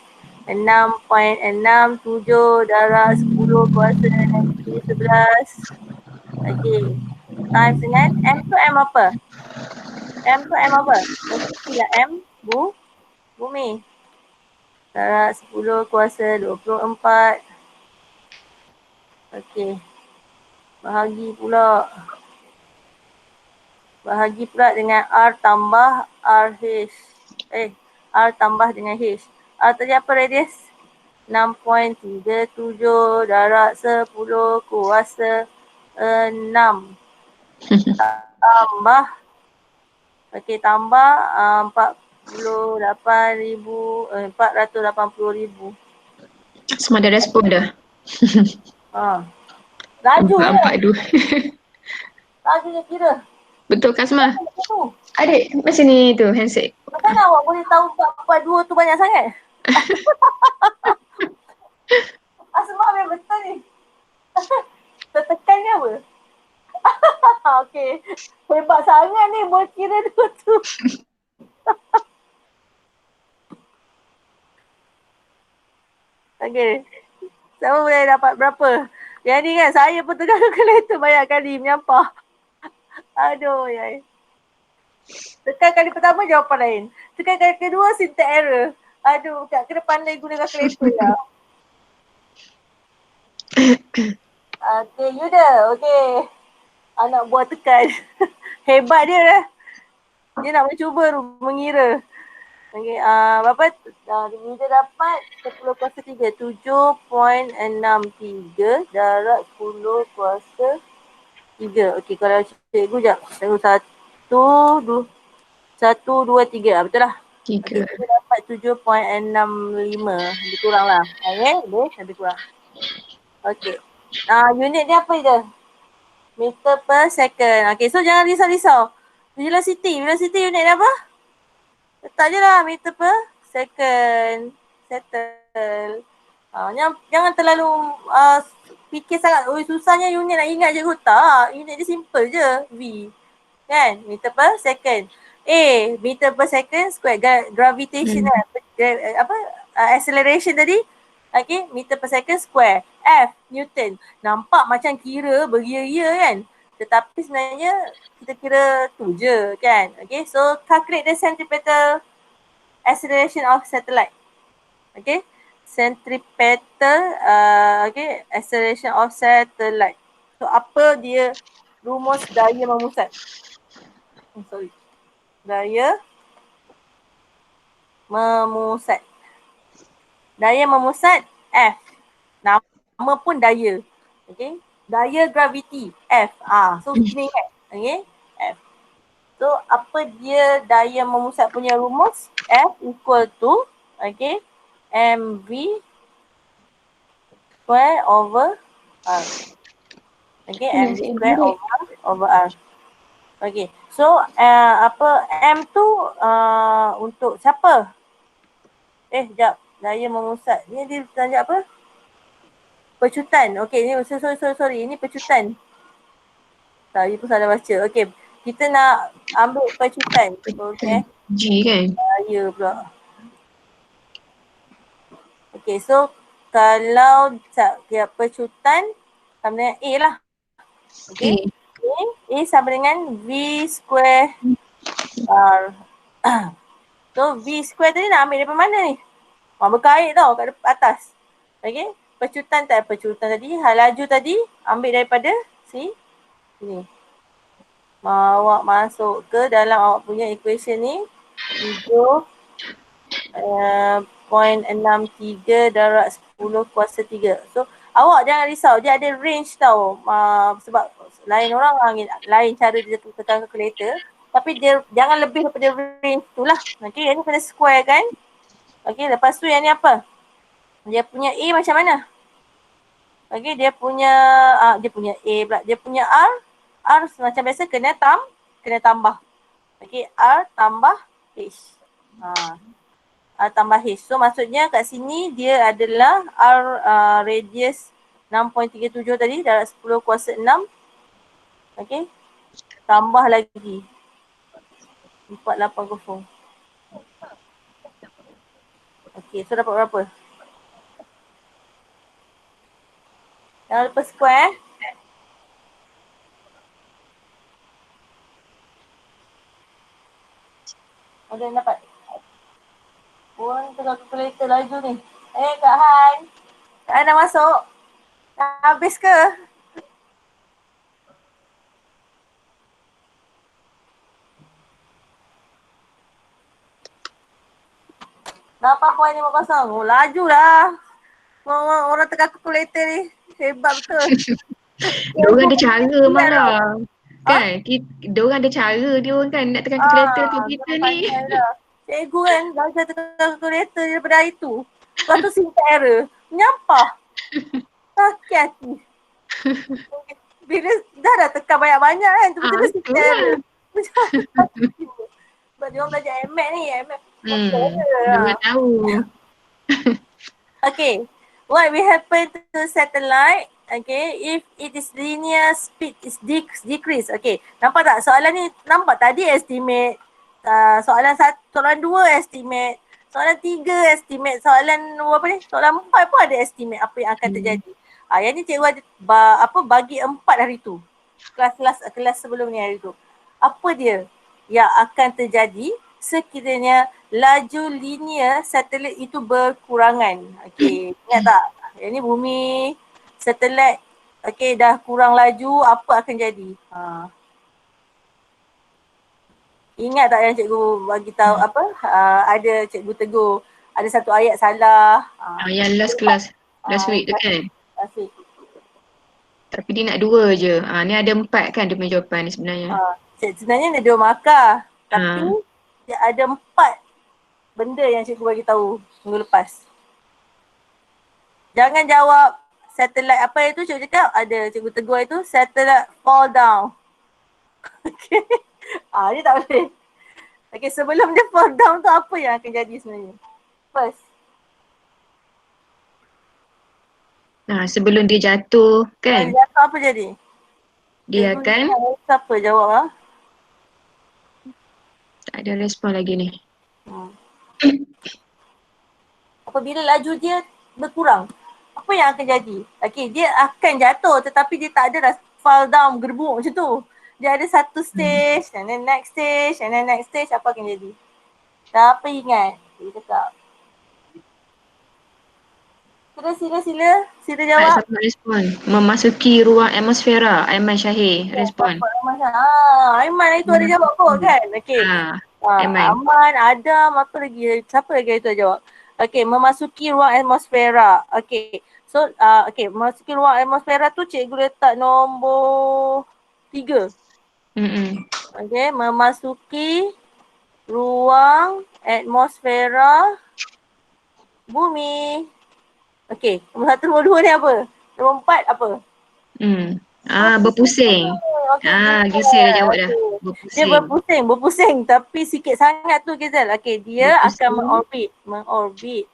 6.67 darab 10 kuasa negatif 11. Times dengan M tu M apa? Mestilah M bumi. Darab 10 kuasa 24. Bahagi pula dengan R tambah dengan H. R tadi apa radius? 6.37 darab 10 kuasa 6 tambah, okey, tambah 480,000.
Semua dah respon dah.
Laju je.
442.
Laju je kira.
Betul Kasmah?
Tu.
Adik, macam ni tu handset.
Macam mana awak boleh tahu 442 tu banyak sangat? Asma memang betul ni. Tertekan ke apa? Okey. Hebat sangat ni berkira dua tu. Okey. Siapa boleh dapat berapa? Yang ni kan saya pun tengah kalkulator banyak kali menyampah. Aduh, yai. Tekan kali pertama jawapan lain. Tekan kali kedua syntax error. Aduh, kat kena pandai guna kalkulator lah. Okey, Yuda. Okey. Anak buah tekan. Hebat dia lah. Dia nak mencuba mengira. Okey, berapa? Yuda dapat 10 kuasa 3. 7.63 darab 10 kuasa 3. Okey, kalau cikgu jap. Tengok 1, 2, 3. Betul lah.
3.
Okey, kita dapat 7.65. Lebih kurang lah. Okay, boleh? Lebih kurang. Okey. Unit ni apa je? Meter per second. Okey, so jangan risau-risau. Velocity unit apa? Letak je lah meter per second. Settle. Jangan terlalu fikir sangat. Susahnya unit nak ingat je. Tak. Unit dia simple je. V. Kan? Meter per second. A, meter per second square. Gravitation acceleration tadi. Okay, meter per second square. F, Newton. Nampak macam kira beria-ria kan? Tetapi sebenarnya kita kira tu je kan? Okay, so calculate the centripetal acceleration of satellite. Okay, centripetal acceleration of satellite. So apa dia rumus daya memusat? Daya memusat. Daya memusat F. Nama pun daya. Okay. Daya graviti F. So ni kan. Okay. F. So apa dia daya memusat punya rumus? F equal to mv square over R. Okay. mv square over R. Okay. So M tu untuk siapa? Sekejap. Daya memusat. Ni dia tanya apa? Pecutan. Okey, ni sorry. Ini pecutan. Tadi pun salah baca. Okey. Kita nak ambil pecutan. Okey.
G kan?
Daya pula. Okey, so kalau pecutan sama dengan A lah. Okey. A sama dengan V square R. So V square tadi nak ambil daripada mana ni? Berkait tau kat atas. Okey. Pecutan tadi, laju tadi ambil daripada sini. Awak masuk ke dalam awak punya equation ni 7.63 darab 10 kuasa 3. So awak jangan risau, dia ada range tau. Sebab lain orang lain cara dia tekan calculator. Tapi dia jangan lebih daripada range tu lah. Okey, yang ni kena square kan. Okey, lepas tu yang ni apa? Dia punya A macam mana? Okey, dia punya A pula. Dia punya R macam biasa kena tambah. Okey, R tambah H. R tambah H. So maksudnya kat sini dia adalah R radius 6.37 tadi darab 10 kuasa 6. Okey. Tambah lagi 480. Okey, so dapat berapa? Jangan lupa square. Ada yang dapat? Orang tengah calculator laju ni. Kak Han. Kak Han dah masuk? Dah habis ke? 8.50. Laju lah. Orang tengah kalkulator ni. Hebat betul.
Diorang ada cara malah.
Ha?
Kan? Diorang ada cara dia orang kan nak tekan kalkulator tu kita
Dia
ni.
pandai dah. Cikgu kan belajar tengah kalkulator daripada hari tu. Lepas tu simpan error. Menyampah. Sakit hati. Bila dah tekan banyak-banyak kan, tiba-tiba simpan
Itulah.
error. Macam sebab dia orang belajar MAT ni. MAT.
Diorang tahu.
Okay. What will happen to satellite? Okay. If it is linear, speed is decrease. Okay. Nampak tak? Soalan ni nampak tadi estimate. Soalan 2 estimate. Soalan 3 estimate. Soalan apa ni? Soalan 4 pun ada estimate apa yang akan terjadi. Yang ni cikgu ada bagi 4 hari tu. Kelas sebelum ni hari tu. Apa dia yang akan terjadi sekiranya laju linear satelit itu berkurangan. Okey, ingat tak? Yang ni bumi, satelit, okey dah kurang laju, apa akan jadi? Ingat tak yang cikgu bagi tahu apa? Ada cikgu tegur, ada satu ayat salah.
Yang last class, last week tu kan.
Last week.
Tapi dia nak 2 je. Ni ada 4 kan dia punya jawapan ni sebenarnya.
Sebenarnya ada 2 markah. Tapi dia ada 4 benda yang cikgu bagi tahu minggu lepas. Jangan jawab satellite apa itu cikgu cakap, ada cikgu tegur itu satellite fall down. Okay. Dia tak boleh. Okay, sebelum dia fall down tu apa yang akan jadi sebenarnya? First.
Sebelum dia jatuh kan.
Dia jatuh apa jadi?
Dia akan.
Siapa jawab
Tak ada respon lagi ni.
Apabila laju dia berkurang, apa yang akan jadi? Okay, dia akan jatuh tetapi dia tak ada dah fall down gerbuk macam tu. Dia ada satu stage and then next stage and then next stage, apa akan jadi? Siapa ingat? Dia cakap. Sila jawab.
Siapa respon? Memasuki ruang atmosfera. Aiman Syahir respon.
Aiman itu ada jawab kot kan? Okay. Aiman, Adam, apa lagi? Siapa lagi itu jawab? Okay, memasuki ruang atmosfera. Okay. So, memasuki ruang atmosfera tu cikgu letak nombor 3. Okay, memasuki ruang atmosfera bumi. Okay, nombor 1, nombor 2 ni apa? Nombor 4 apa?
Berpusing. Gisel dah jawab dah.
Dia berpusing tapi sikit sangat tu Gisel. Okay, dia akan mengorbit.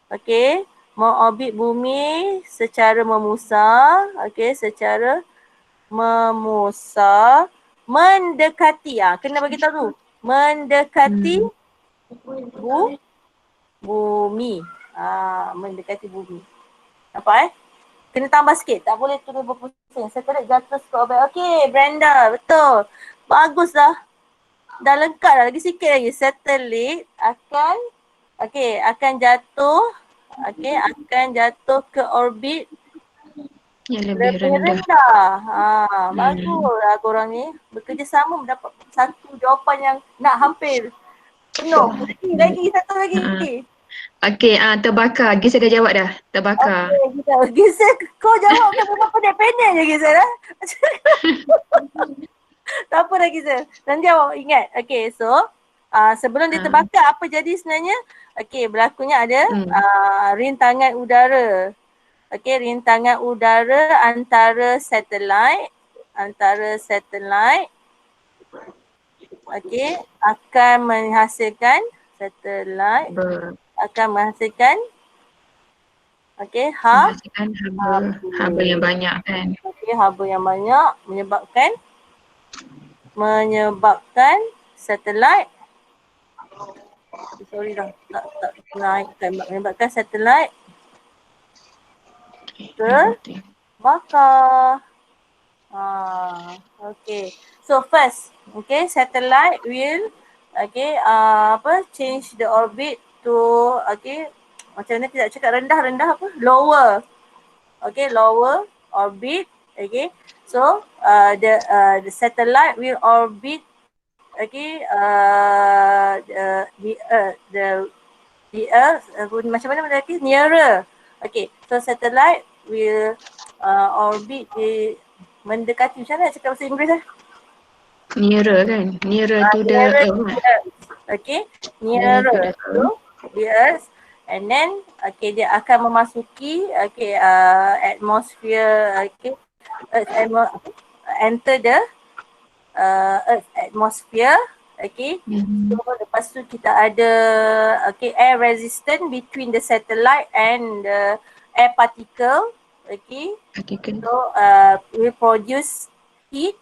Okay, mengorbit bumi secara memusa. Okay, secara memusa. Mendekati, kena bagi tahu tu. Mendekati bumi. Mendekati bumi. Nampak Kena tambah sikit. Tak boleh terus berpusing. Satelit jatuh ke orbit. Okey, Brenda. Betul. Bagus dah. Dah lengkap dah. Lagi sikit lagi. Satelit akan jatuh. Okey, akan jatuh ke orbit
yang lebih rendah.
Bagus lah korang ni. Bekerjasama mendapat satu jawapan yang nak hampir penuh. Lagi satu lagi.
Okey, terbakar. Gisel dah jawab dah. Terbakar.
Okey, Gisel kau jawab kan pendek-pendek je Gisel Tak apa dah Gisel. Nanti awak ingat. Okey, so sebelum dia terbakar apa jadi sebenarnya? Okey, berlakunya ada rintangan udara. Okey, rintangan udara antara satelit. Okey, akan menghasilkan satelit. Akan menghasilkan
haba yang banyak kan.
Okey, haba yang banyak menyebabkan satelit tak naikkan, menyebabkan satelit terbakar. Okay. So first, satellite will change the orbit to macam mana kita cakap rendah lower. Lower orbit. So the satellite will orbit the Earth. the Earth, macam mana lagi? Nearer. Okay, so satellite will orbit mendekati, macam mana nak cakap bahasa Inggeris lah?
Nearer kan? Nearer to the
Nearer to
earth
the
kan?
Earth. Okay,
Nearer to
nearer
the
to
earth.
the Earth, and then dia akan memasuki atmosphere, Earth enter the Earth atmosphere. Okay, so lepas tu kita ada air resistant between the satellite and the air particle. Okay,
Particle.
so will produce heat,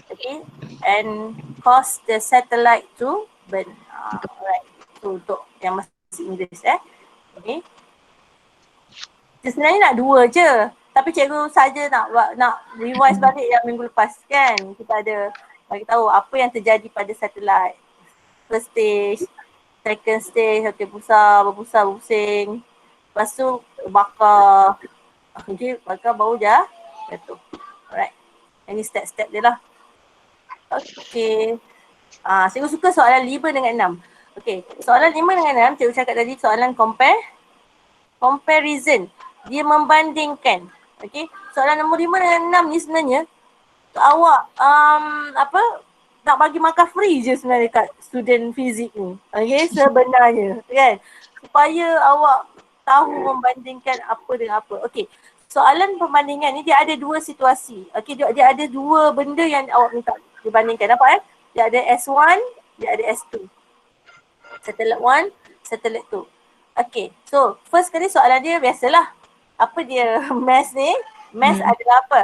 okay, and cause the satellite to burn. Alright, so untuk yang masih English okay. Sebenarnya nak dua je, tapi cikgu saja nak revise balik yang minggu lepas kan. Kita ada bagi tahu apa yang terjadi pada satellite. First stage, second stage, berpusar, berpusing. Lepas tu bakar. Okay, bakar bau jatuh. Alright. Ini step-step dia lah. Okay. Cikgu suka soalan 5 dengan 6. Okay, soalan 5 dengan 6, cikgu cakap tadi soalan comparison. Dia membandingkan. Okay, soalan nombor 5 dengan 6 ni sebenarnya awak nak bagi markah free je sebenarnya kat student fizik ni. Okay, sebenarnya kan. Supaya awak tahu membandingkan apa dengan apa. Okay, soalan perbandingan ni dia ada dua situasi. Okay, dia ada dua benda yang awak minta dibandingkan. Nampak Dia ada S1, dia ada S2. Satellite 1, satellite 2. Okay, so first kali soalan dia biasalah. Apa dia mass ni? Mass adalah apa?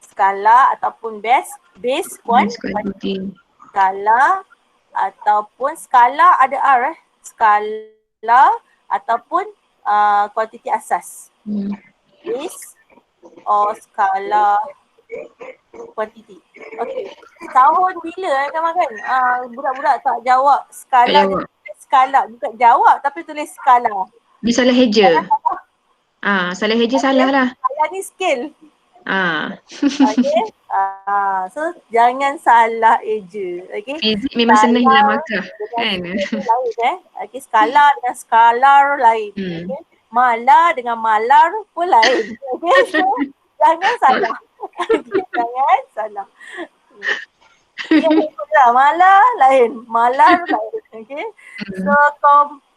Skala ataupun base quantity. Skala ataupun skala ada R skala ataupun kuantiti asas. Base or skala kuantiti. Okey. Tahun bila kawan kan? Budak-budak tak jawab skala, skala bukan jawab tapi tulis skala.
Dia salah heja. Salah heja salah lah.
Skala ni scale.
Okay.
So jangan salah eja. Okay.
Fizik memang senang hilang markah kan.
Lain Okay, skala dengan skalar lain. Okay. Malar dengan malar pun lain. Okay. So jangan salah. Jangan salah. Malar lain, malar lain. Okay. So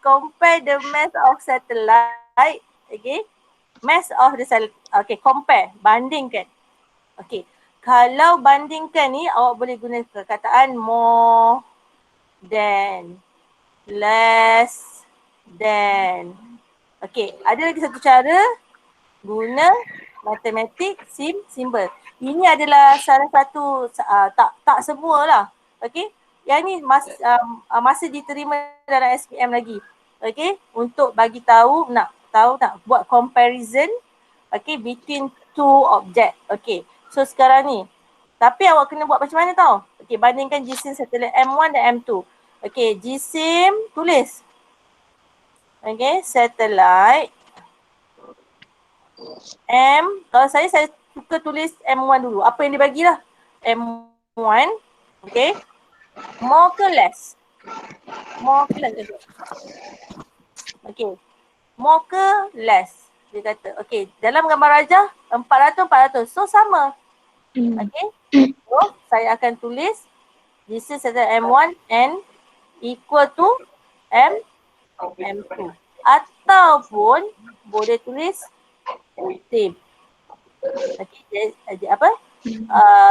compare the mass of satellite. Okay. Mass of the satellite. Okay, compare, bandingkan. Okay, kalau bandingkan ni awak boleh guna perkataan more than, less than. Okay, ada lagi satu cara guna matematik simbol. Ini adalah salah satu tak semualah. Okay, yang ni masih diterima dalam SPM lagi. Okay, untuk bagi tahu nak buat comparison between two object. Okay, so sekarang ni tapi awak kena buat macam mana tau? Okay, bandingkan GSIM satellite M1 dan M2. Okay, GSIM tulis. Okay, satellite kalau saya suka tulis M1 dulu. Apa yang dibagilah? M1, okay. More ke less? More ke less? Okay. More ke less? Dia kata, okay, dalam gambar rajah 400. So sama. Okay. So saya akan tulis this is M1 and equal to M2. Ataupun boleh tulis same. Okay,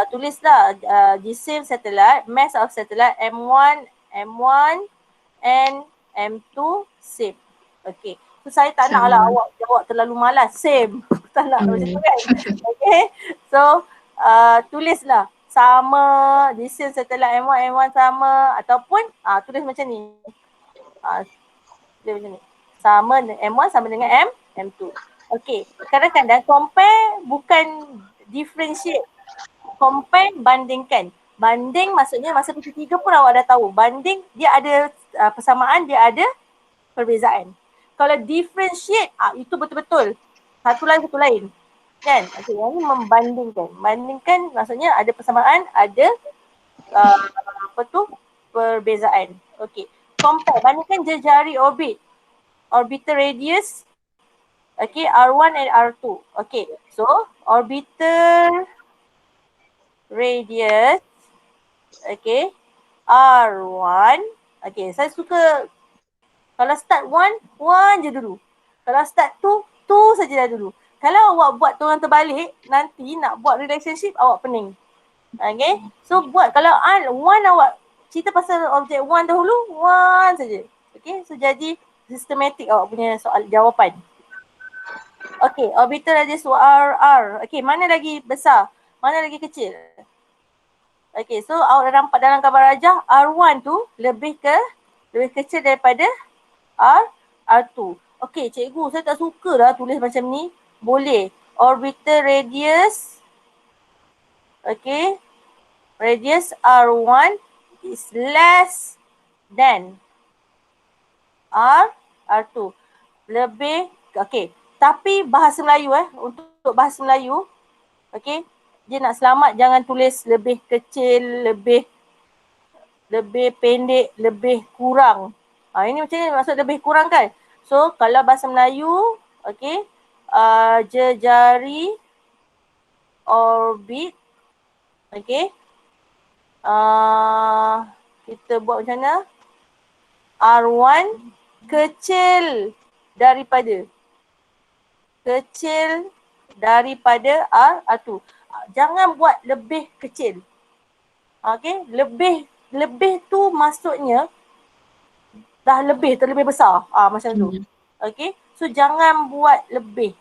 tulislah the same satellite, mass of satellite M1 and M2 same. Okay. So saya tak nak lah awak jawab terlalu malas. Same. Tak nak macam tu kan. Okay. So tulislah sama, the same satellite M1 sama, ataupun tulis macam ni. Tulis macam ni. Sama M1 sama dengan M2. Okay. Kadang-kadang compare bukan differentiate. Compare bandingkan. Banding maksudnya masa PT3 pun awak dah tahu. Banding dia ada persamaan, dia ada perbezaan. Kalau differentiate, itu betul-betul. Satu lain. Kan? Okay, yang ni membandingkan. Bandingkan maksudnya ada persamaan, ada perbezaan. Okay. Compare, bandingkan jari orbit. orbital radius, okay, R1 and R2. Okay, so orbital radius, okay, R1. Okay, saya suka kalau start 1 je dulu. Kalau start 2 saja dah dulu. Kalau awak buat turun terbalik, nanti nak buat relationship awak pening. Okay, so buat kalau 1 awak cerita pasal objek 1 dahulu, 1 saja. Okay, so jadi sistematik awak punya soal jawapan. Okay, orbital radius R. Okay, mana lagi besar? Mana lagi kecil? Okay, so awak dah nampak dalam gambar rajah R1 tu lebih kecil daripada R2. Okay, cikgu saya tak suka lah tulis macam ni. Boleh. Orbital radius, okay, radius R1 is less than R2. Lebih, okay. Tapi bahasa Melayu untuk bahasa Melayu, okay, dia nak selamat jangan tulis lebih kecil, lebih pendek, lebih kurang. Ini macam ni maksud lebih kurang kan? So kalau bahasa Melayu, okay, jejari orbit, okay, kita buat macam mana? R1 kecil daripada R2. Jangan buat lebih kecil. Okay, lebih tu maksudnya dah terlebih besar. Macam tu. Okay, so jangan buat lebih.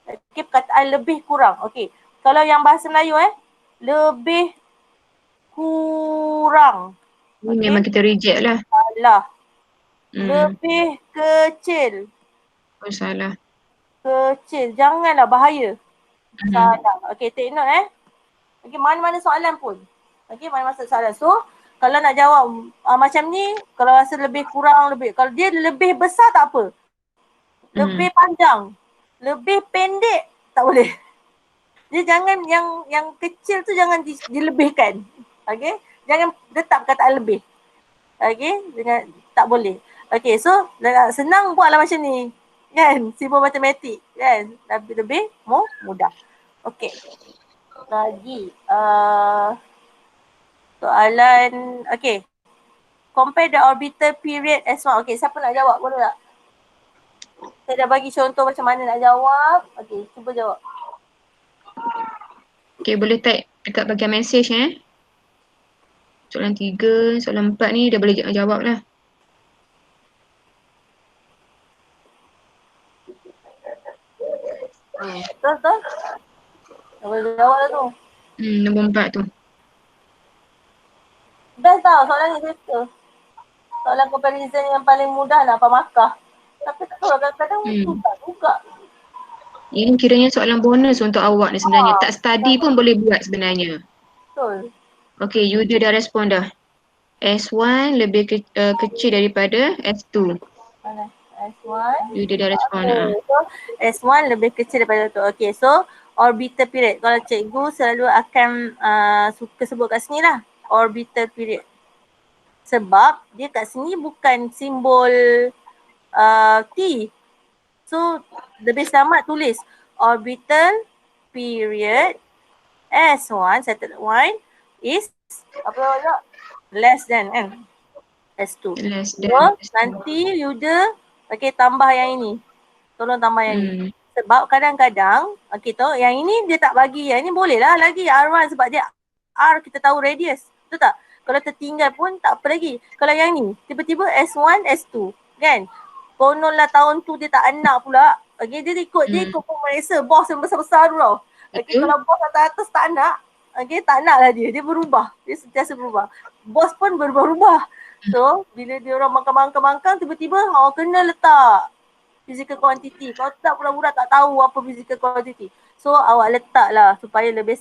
Okay, perkataan lebih kurang. Okay, kalau yang bahasa Melayu lebih kurang.
Ni memang kita reject lah.
Salah. Lebih kecil.
Oh, salah.
Kecil. Janganlah, bahaya. Salah. Okay, take note Okay, mana-mana soalan pun. Okay, mana-mana soalan. So, kalau nak jawab macam ni, kalau rasa lebih kurang, kalau dia lebih besar tak apa. Lebih panjang. Lebih pendek tak boleh. Dia jangan yang kecil tu jangan dilebihkan. Okay, jangan letak perkataan lebih. Okay, tak boleh. Okay, so senang buatlah macam ni. Kan, simbol matematik kan. Lebih mudah. Okay. Lagi soalan, okay. Compare the orbital period S1. Okay, siapa nak jawab? Boleh tak? Saya dah bagi contoh macam mana nak jawab. Okay, cuba jawab.
Okay, boleh type dekat bahagian message Soalan 3, soalan 4 ni dah boleh jawab lah.
Betul? Dah boleh jawab lah tu.
Nombor 4 tu.
Best tau soalan ni saya suka. Soalan comparison yang paling mudah nak dapat markah. Tapi tak tahu kadang-kadang susah juga.
Ini kiranya soalan bonus untuk awak ni sebenarnya. Tak study pun boleh buat sebenarnya.
Betul.
Okay, Yuda dah respon dah. S1 lebih kecil daripada S2.
Mana? S1.
Yuda dah respon.
So, S1 lebih kecil daripada tu. Okay, so orbital period. Kalau cikgu selalu akan suka sebut kat sini lah. Orbital period. Sebab dia kat sini bukan simbol T. So lebih selamat tulis orbital period S1 settled 1 is apa nak? Less than S2.
Less than
So
S2.
nanti Yuda tambah yang ini. Tolong tambah yang ini. Sebab kadang-kadang yang ini dia tak bagi, yang ini boleh lah lagi R1 sebab dia R kita tahu radius. Betul tak? Kalau tertinggal pun tak apa lagi. Kalau yang ni tiba-tiba S1, S2 kan? Konon lah tahun tu dia tak anak pula. Okay, dia ikut pemeriksa bos yang besar-besar tu tau. Okay, kalau bos atas tak nak, tak nak lah dia berubah. Dia sentiasa berubah. Bos pun berubah-ubah. So, bila dia orang mangkang-mangkang tiba-tiba kena letak physical quantity. Kalau tak pura-pura tak tahu apa physical quantity. So, awak letak lah supaya lebih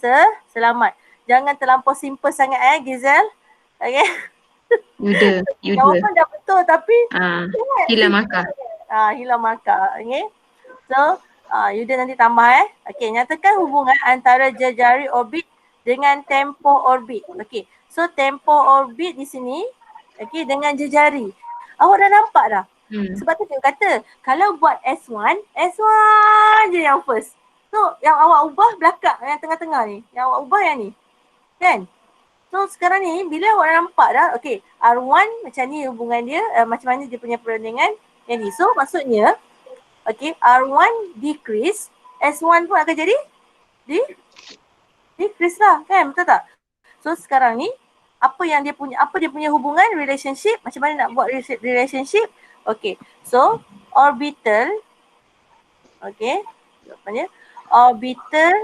selamat. Jangan terlampau simple sangat Gizel. Okay.
Yuda.
Jawapan dah betul tapi
hilang markah.
Hilang markah. Okay. So, Yuda nanti tambah Okay, nyatakan hubungan antara jejari orbit dengan tempo orbit. Okay. So, tempo orbit di sini dengan jejari. Awak dah nampak dah? Sebab tu cikgu kata, kalau buat S1 je yang first. So yang awak ubah belakang, yang tengah-tengah ni. Yang awak ubah yang ni. Kan? So sekarang ni bila awak nampak dah, okay, R1 macam ni hubungan dia, macam mana dia punya perundingan yang ni. So maksudnya, okay, R1 decrease, S1 pun akan jadi decrease lah, kan? Betul tak? So sekarang ni, apa dia punya hubungan, relationship, macam mana nak buat relationship. Okay, so orbital, okay, jawapannya orbital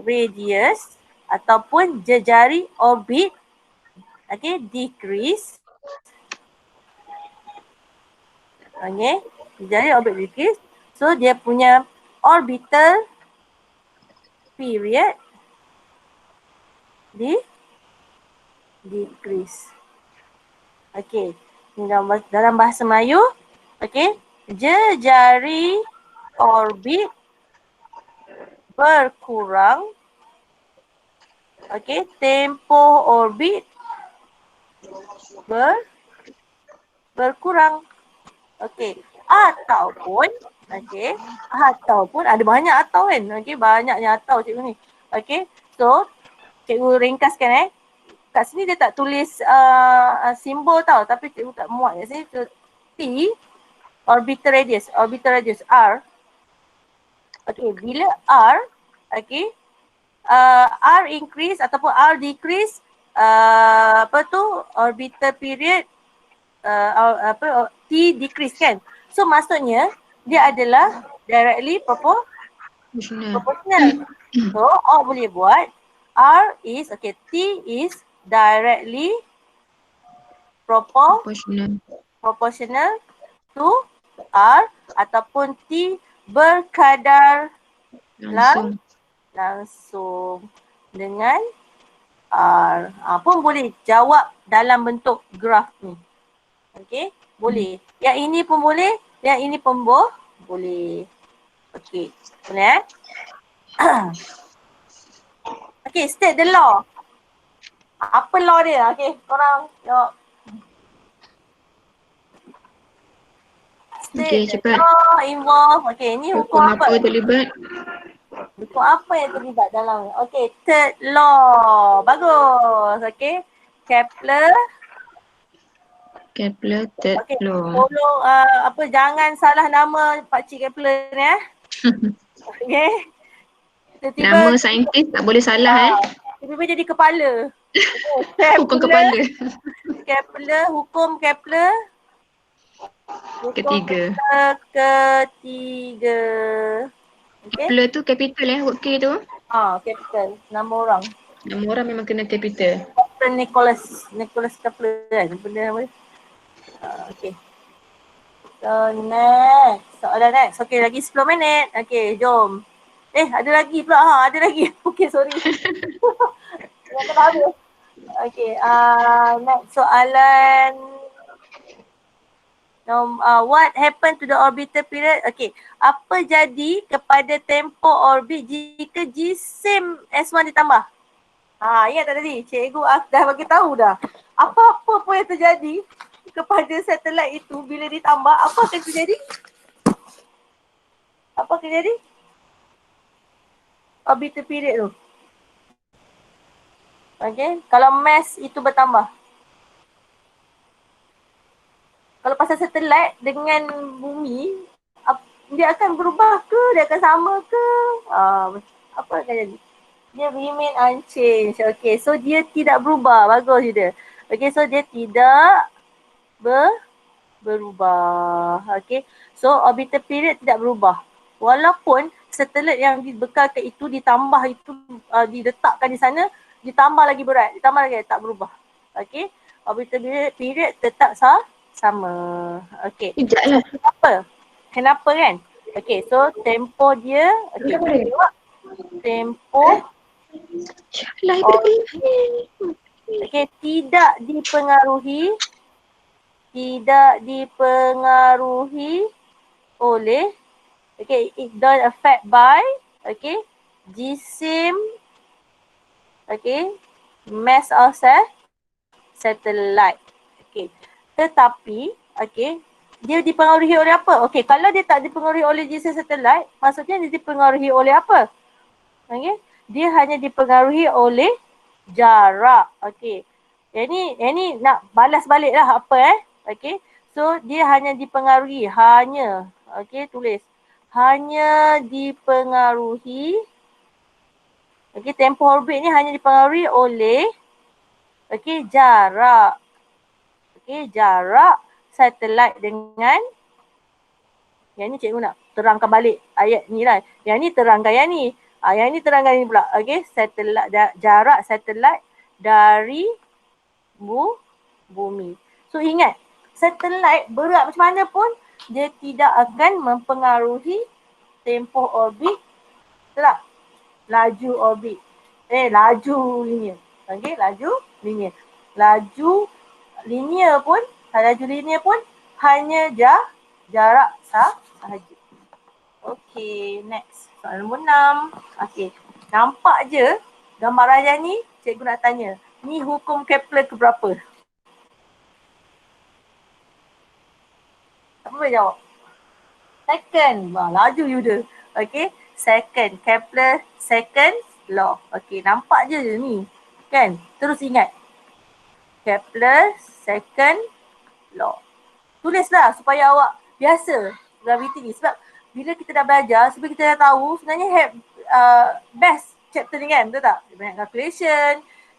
radius ataupun jejari orbit, okay, decrease. Okay, jejari orbit decrease. So dia punya orbital period decrease. Okay, dalam bahasa Melayu, okay, jejari orbit berkurang, okay, tempoh orbit berkurang. Okay, ataupun ada banyak atau kan, okay, banyaknya atau cikgu ni. Okay, so cikgu ringkaskan kat sini dia tak tulis simbol tau, tapi cikgu tak muat kat sini. T, orbital radius R. Okay, bila R, okay, R increase ataupun R decrease, orbital period, T decrease kan. So maksudnya dia adalah directly proportional. So awak boleh buat R is, okay, T is directly proportional to R ataupun T berkadar langsung dengan R. Pun boleh jawab dalam bentuk graf ni. Okay, boleh. Yang ini pun boleh, yang ini pun boleh. Okay, boleh Okay, state the law. Apa law dia? Okay, korang jawab.
Okay, cepat.
Law involve. Okay, ni hukum apa?
Terlibat?
Hukum apa yang terlibat dalam? Okay, third law. Bagus. Okay, Kepler third law. Tolong jangan salah nama Pakcik Kepler ni Okay. Tiba-tiba
nama saintis tak boleh salah
tiba-tiba jadi kepala.
Hukum kepala.
Kepler, hukum Kepler.
Ketiga.
Okay.
Kepler tu capital huruf K tu?
Capital. Nama orang.
Nama orang memang kena capital.
Nicholas Kepler kan. Benda nama dia. Okay. So next. Soalan next. Okay, lagi 10 minit. Okay, jom. Ada lagi pula. Ada lagi. Okay, sorry. Yang tak habis. Okay, next soalan. What happened to the orbital period? Okay, apa jadi kepada tempoh orbit jika jisim S1 ditambah? Ingat tak tadi? Cikgu dah bagi tahu dah. Apa-apa pun yang terjadi kepada satelit itu bila ditambah, apa akan terjadi? Apa akan terjadi? Orbital period tu. Okay, kalau mass itu bertambah. Kalau pasal satelit dengan bumi, dia akan berubah ke? Dia akan sama ke? Apa akan jadi? Dia remain unchanged. Okay, so dia tidak berubah. Bagus dia. Okay, so dia tidak berubah. Okay, so orbital period tidak berubah. Walaupun satelit yang dibekalkan itu ditambah itu, diletakkan di sana, ditambah lagi berat. Ditambah lagi tak berubah. Okay, orbital period tetap sama. Okay.
Sekejaplah.
Kenapa kan? Okay, so tempoh dia, okay, tempoh okay, tidak dipengaruhi oleh, okay, it don't affect by, okay, jisim, okay, mass of satellite. Okay, tetapi, okay, dia dipengaruhi oleh apa? Okey, kalau dia tak dipengaruhi oleh jisim satelit, maksudnya dia dipengaruhi oleh apa? Okey, dia hanya dipengaruhi oleh jarak. Okey. Yang ni nak balas balik lah apa Okey. So dia hanya dipengaruhi, hanya. Okey, tulis. Hanya dipengaruhi. Okey, tempoh orbit ni hanya dipengaruhi oleh jarak. Okey, jarak satelit dengan yang ni cikgu nak terangkan balik ayat ni lah. Yang ni terangkan yang ni. Yang ni terangkan ni pula. Okey, satelit jarak satelit dari bumi. So ingat, satelit berat macam mana pun dia tidak akan mempengaruhi tempoh orbit, tak? Laju orbit. Laju linear. Okey, laju linear. Laju linear pun hanya jarak sahaja. Okey, next. Soalan nombor 6. Okey, nampak je gambar rajah ni, cikgu nak tanya. Ni hukum Kepler ke berapa? Apa boleh jawab? Second. Laju Yuda. Okey, second. Kepler second law. Okey, nampak je ni. Kan? Terus ingat. Kepler second law. Tulislah supaya awak biasa graviti ni. Sebab bila kita dah belajar, sebab kita dah tahu sebenarnya best chapter ni kan, betul tak? Dia banyak calculation,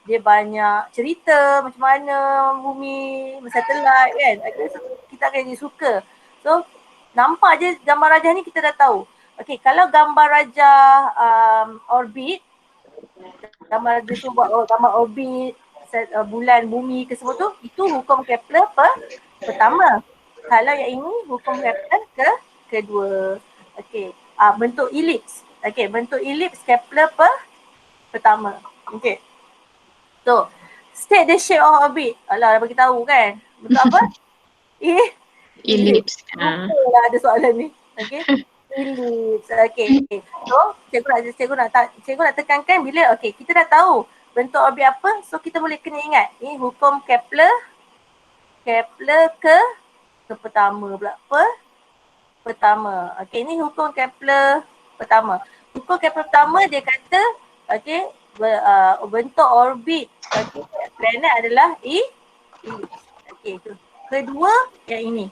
dia banyak cerita macam mana bumi, satelit kan. So, kita akan jadi suka. So nampak je gambar rajah ni kita dah tahu. Okey, kalau gambar rajah orbit, gambar rajah tu buat gambar orbit, bulan, bumi ke semua tu, itu hukum Kepler pertama. Kalau yang ini hukum Kepler kedua. Okey, bentuk elips. Okey, bentuk elips Kepler pertama. Okey. So, state the shape of orbit. Alah, dah bagi tahu kan. Bentuk apa?
Ellipse.
Lupa lah ada soalan ni. Okey. Ellipse. Okey. So, cikgu nak tekankan bila kita dah tahu bentuk orbit apa, so kita boleh kena ingat. Ni hukum Kepler ke pertama pula. Pertama. Okey, ni hukum Kepler pertama. Hukum Kepler pertama dia kata bentuk orbit planet adalah ellipse. Okey, tu. Kedua yang ini.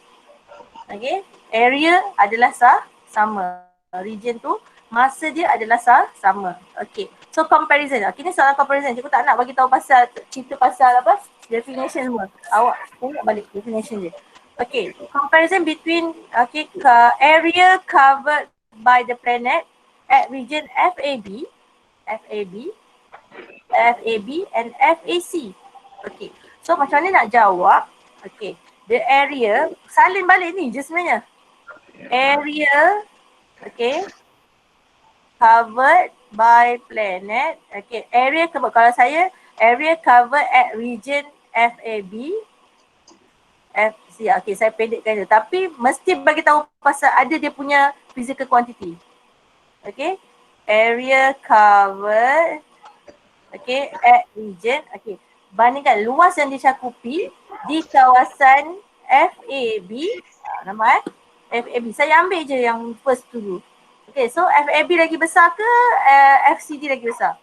Okey, area adalah sama. Region tu masa dia adalah sama. Okey. So comparison. Okey, ni soalan comparison. Cikgu tak nak bagi tahu pasal cerita pasal apa? Definition semua. Awak tengok balik definition dia. Okay, comparison between area covered by the planet at region FAB and FAC. Okay, so macam mana nak jawab? Okay, the area, salin balik ni je sebenarnya. Area, covered by planet. Okay, area covered, kalau saya, area covered at region FAB. Okay, saya pendekkan je. Tapi mesti bagi tahu pasal ada dia punya physical quantity. Okay, area covered, at region. Okay, bandingkan luas yang dicakupi di kawasan FAB. Nama FAB. Saya ambil je yang first dulu. Okay, so FAB lagi besar ke FCD lagi besar?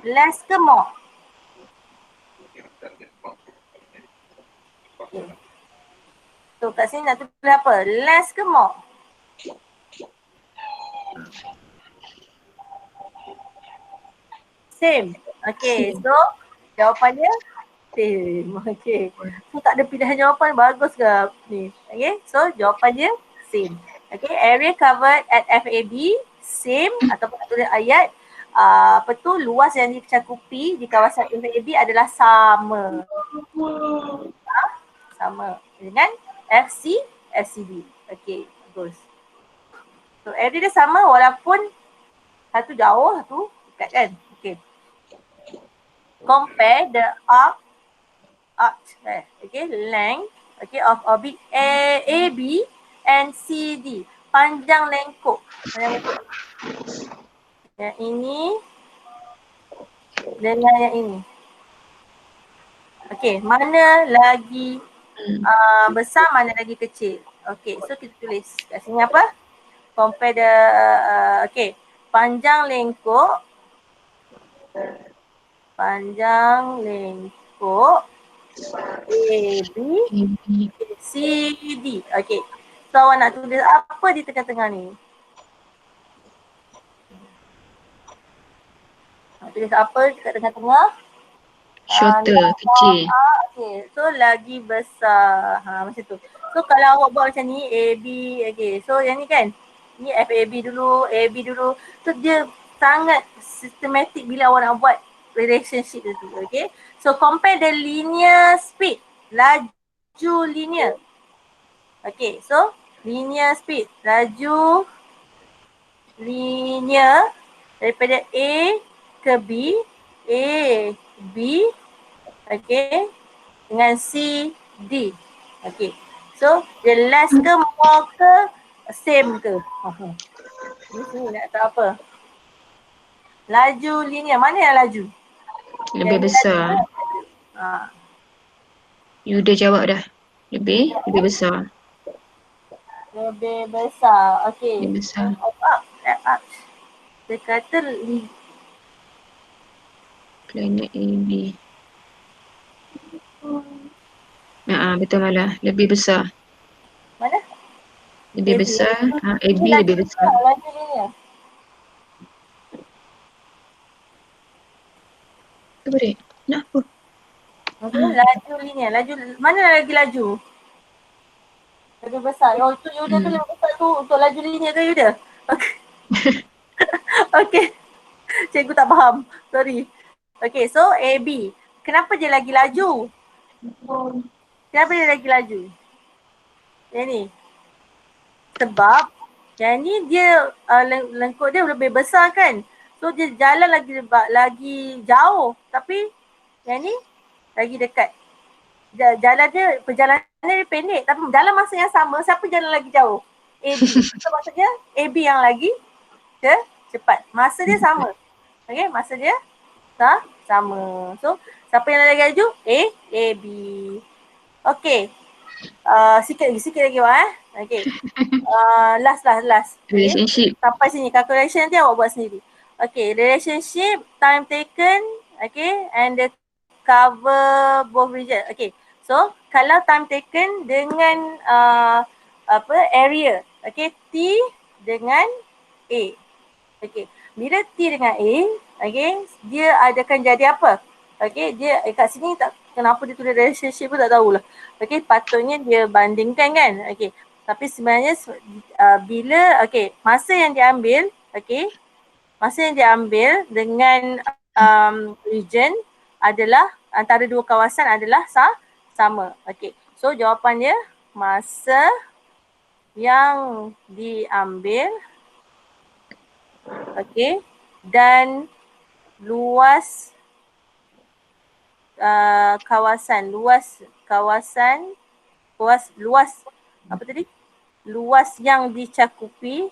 Less ke more? Okay. So kat sini nak tulis apa? Less ke more? Same. Okay, so jawapannya same. Okay. So tak ada pilihan jawapan, bagus ke ni? Okay, so jawapannya same. Okay, area covered at FAB same ataupun nak tulis ayat luas yang dicakupi di kawasan FAB adalah sama. Sama dengan FCD. Okay, bagus. So area dia sama walaupun satu jauh, satu dekat kan. Okay. Compare the arc length of orbit AB and CD. Panjang lengkuk. Yang ini dengan yang ini. Okay, mana lagi besar, mana lagi kecil? Okay, so kita tulis kat sini apa? Compare the, okay. Panjang lengkuk AB CD. Okay. So awak nak tulis apa di tengah-tengah ni? Nak tulis apa kat tengah-tengah?
Shorter, kecil.
Okay. So lagi besar. Macam tu. So kalau awak buat macam ni, AB, okay. So yang ni kan, ni FAB dulu, AB dulu. So dia sangat systematic bila awak nak buat relationship tu. Okay. So compare the linear speed. Laju linear. Okay. So linear speed. Laju linear daripada A ke B. A, B, okay, dengan C, D. Okay. So, dia less ke more ke same ke? Ni sini nak tahu apa? Laju linear. Mana yang laju?
Lebih besar. You dah jawab dah. Lebih besar.
Lebih besar. Okay.
Lebih besar.
Dia kata
Planet AB. Betul malah. Lebih besar.
mana?
Lebih
AB.
besar. AB
Ni
lebih besar.
laju linear.
Apa dia? Nak apa?
Okay, laju linear. Mana lagi laju? Lebih besar. Oh, tu Yuda tu lebih besar tu untuk laju linear ke Yuda? Okay. Okay. Cikgu tak faham. Sorry. Okay, so AB. Kenapa dia lagi laju? Kenapa dia lagi laju? Yang ni. Sebab yang ni dia lengkuk dia lebih besar kan. So dia jalan lagi jauh. Tapi yang ni lagi dekat. Perjalanan dia pendek tapi dalam masa yang sama siapa jalan lagi jauh? AB. So maksudnya AB yang lagi cepat. Masa dia sama. Okay, masa dia sama. So siapa yang lagi laju? AB. Okay. Sikit lagi Wak Okay. Last. Okay.
Relationship.
Sampai sini calculation nanti awak buat sendiri. Okay, relationship, time taken, okay, and the cover both region. Okay. So, kalau time taken dengan area. Okay, T dengan A. Okay. Bila T dengan A, okay, dia akan jadi apa? Okay, dia kat sini tak, kenapa dia tulis relationship pun tak tahulah. Okay, patutnya dia bandingkan kan. Okay, tapi sebenarnya bila, okay, masa yang diambil, okay, masa yang diambil dengan region adalah, antara dua kawasan adalah sama. Okay, so jawapannya masa yang diambil, okay, dan luas kawasan apa tadi? Luas yang dicakupi,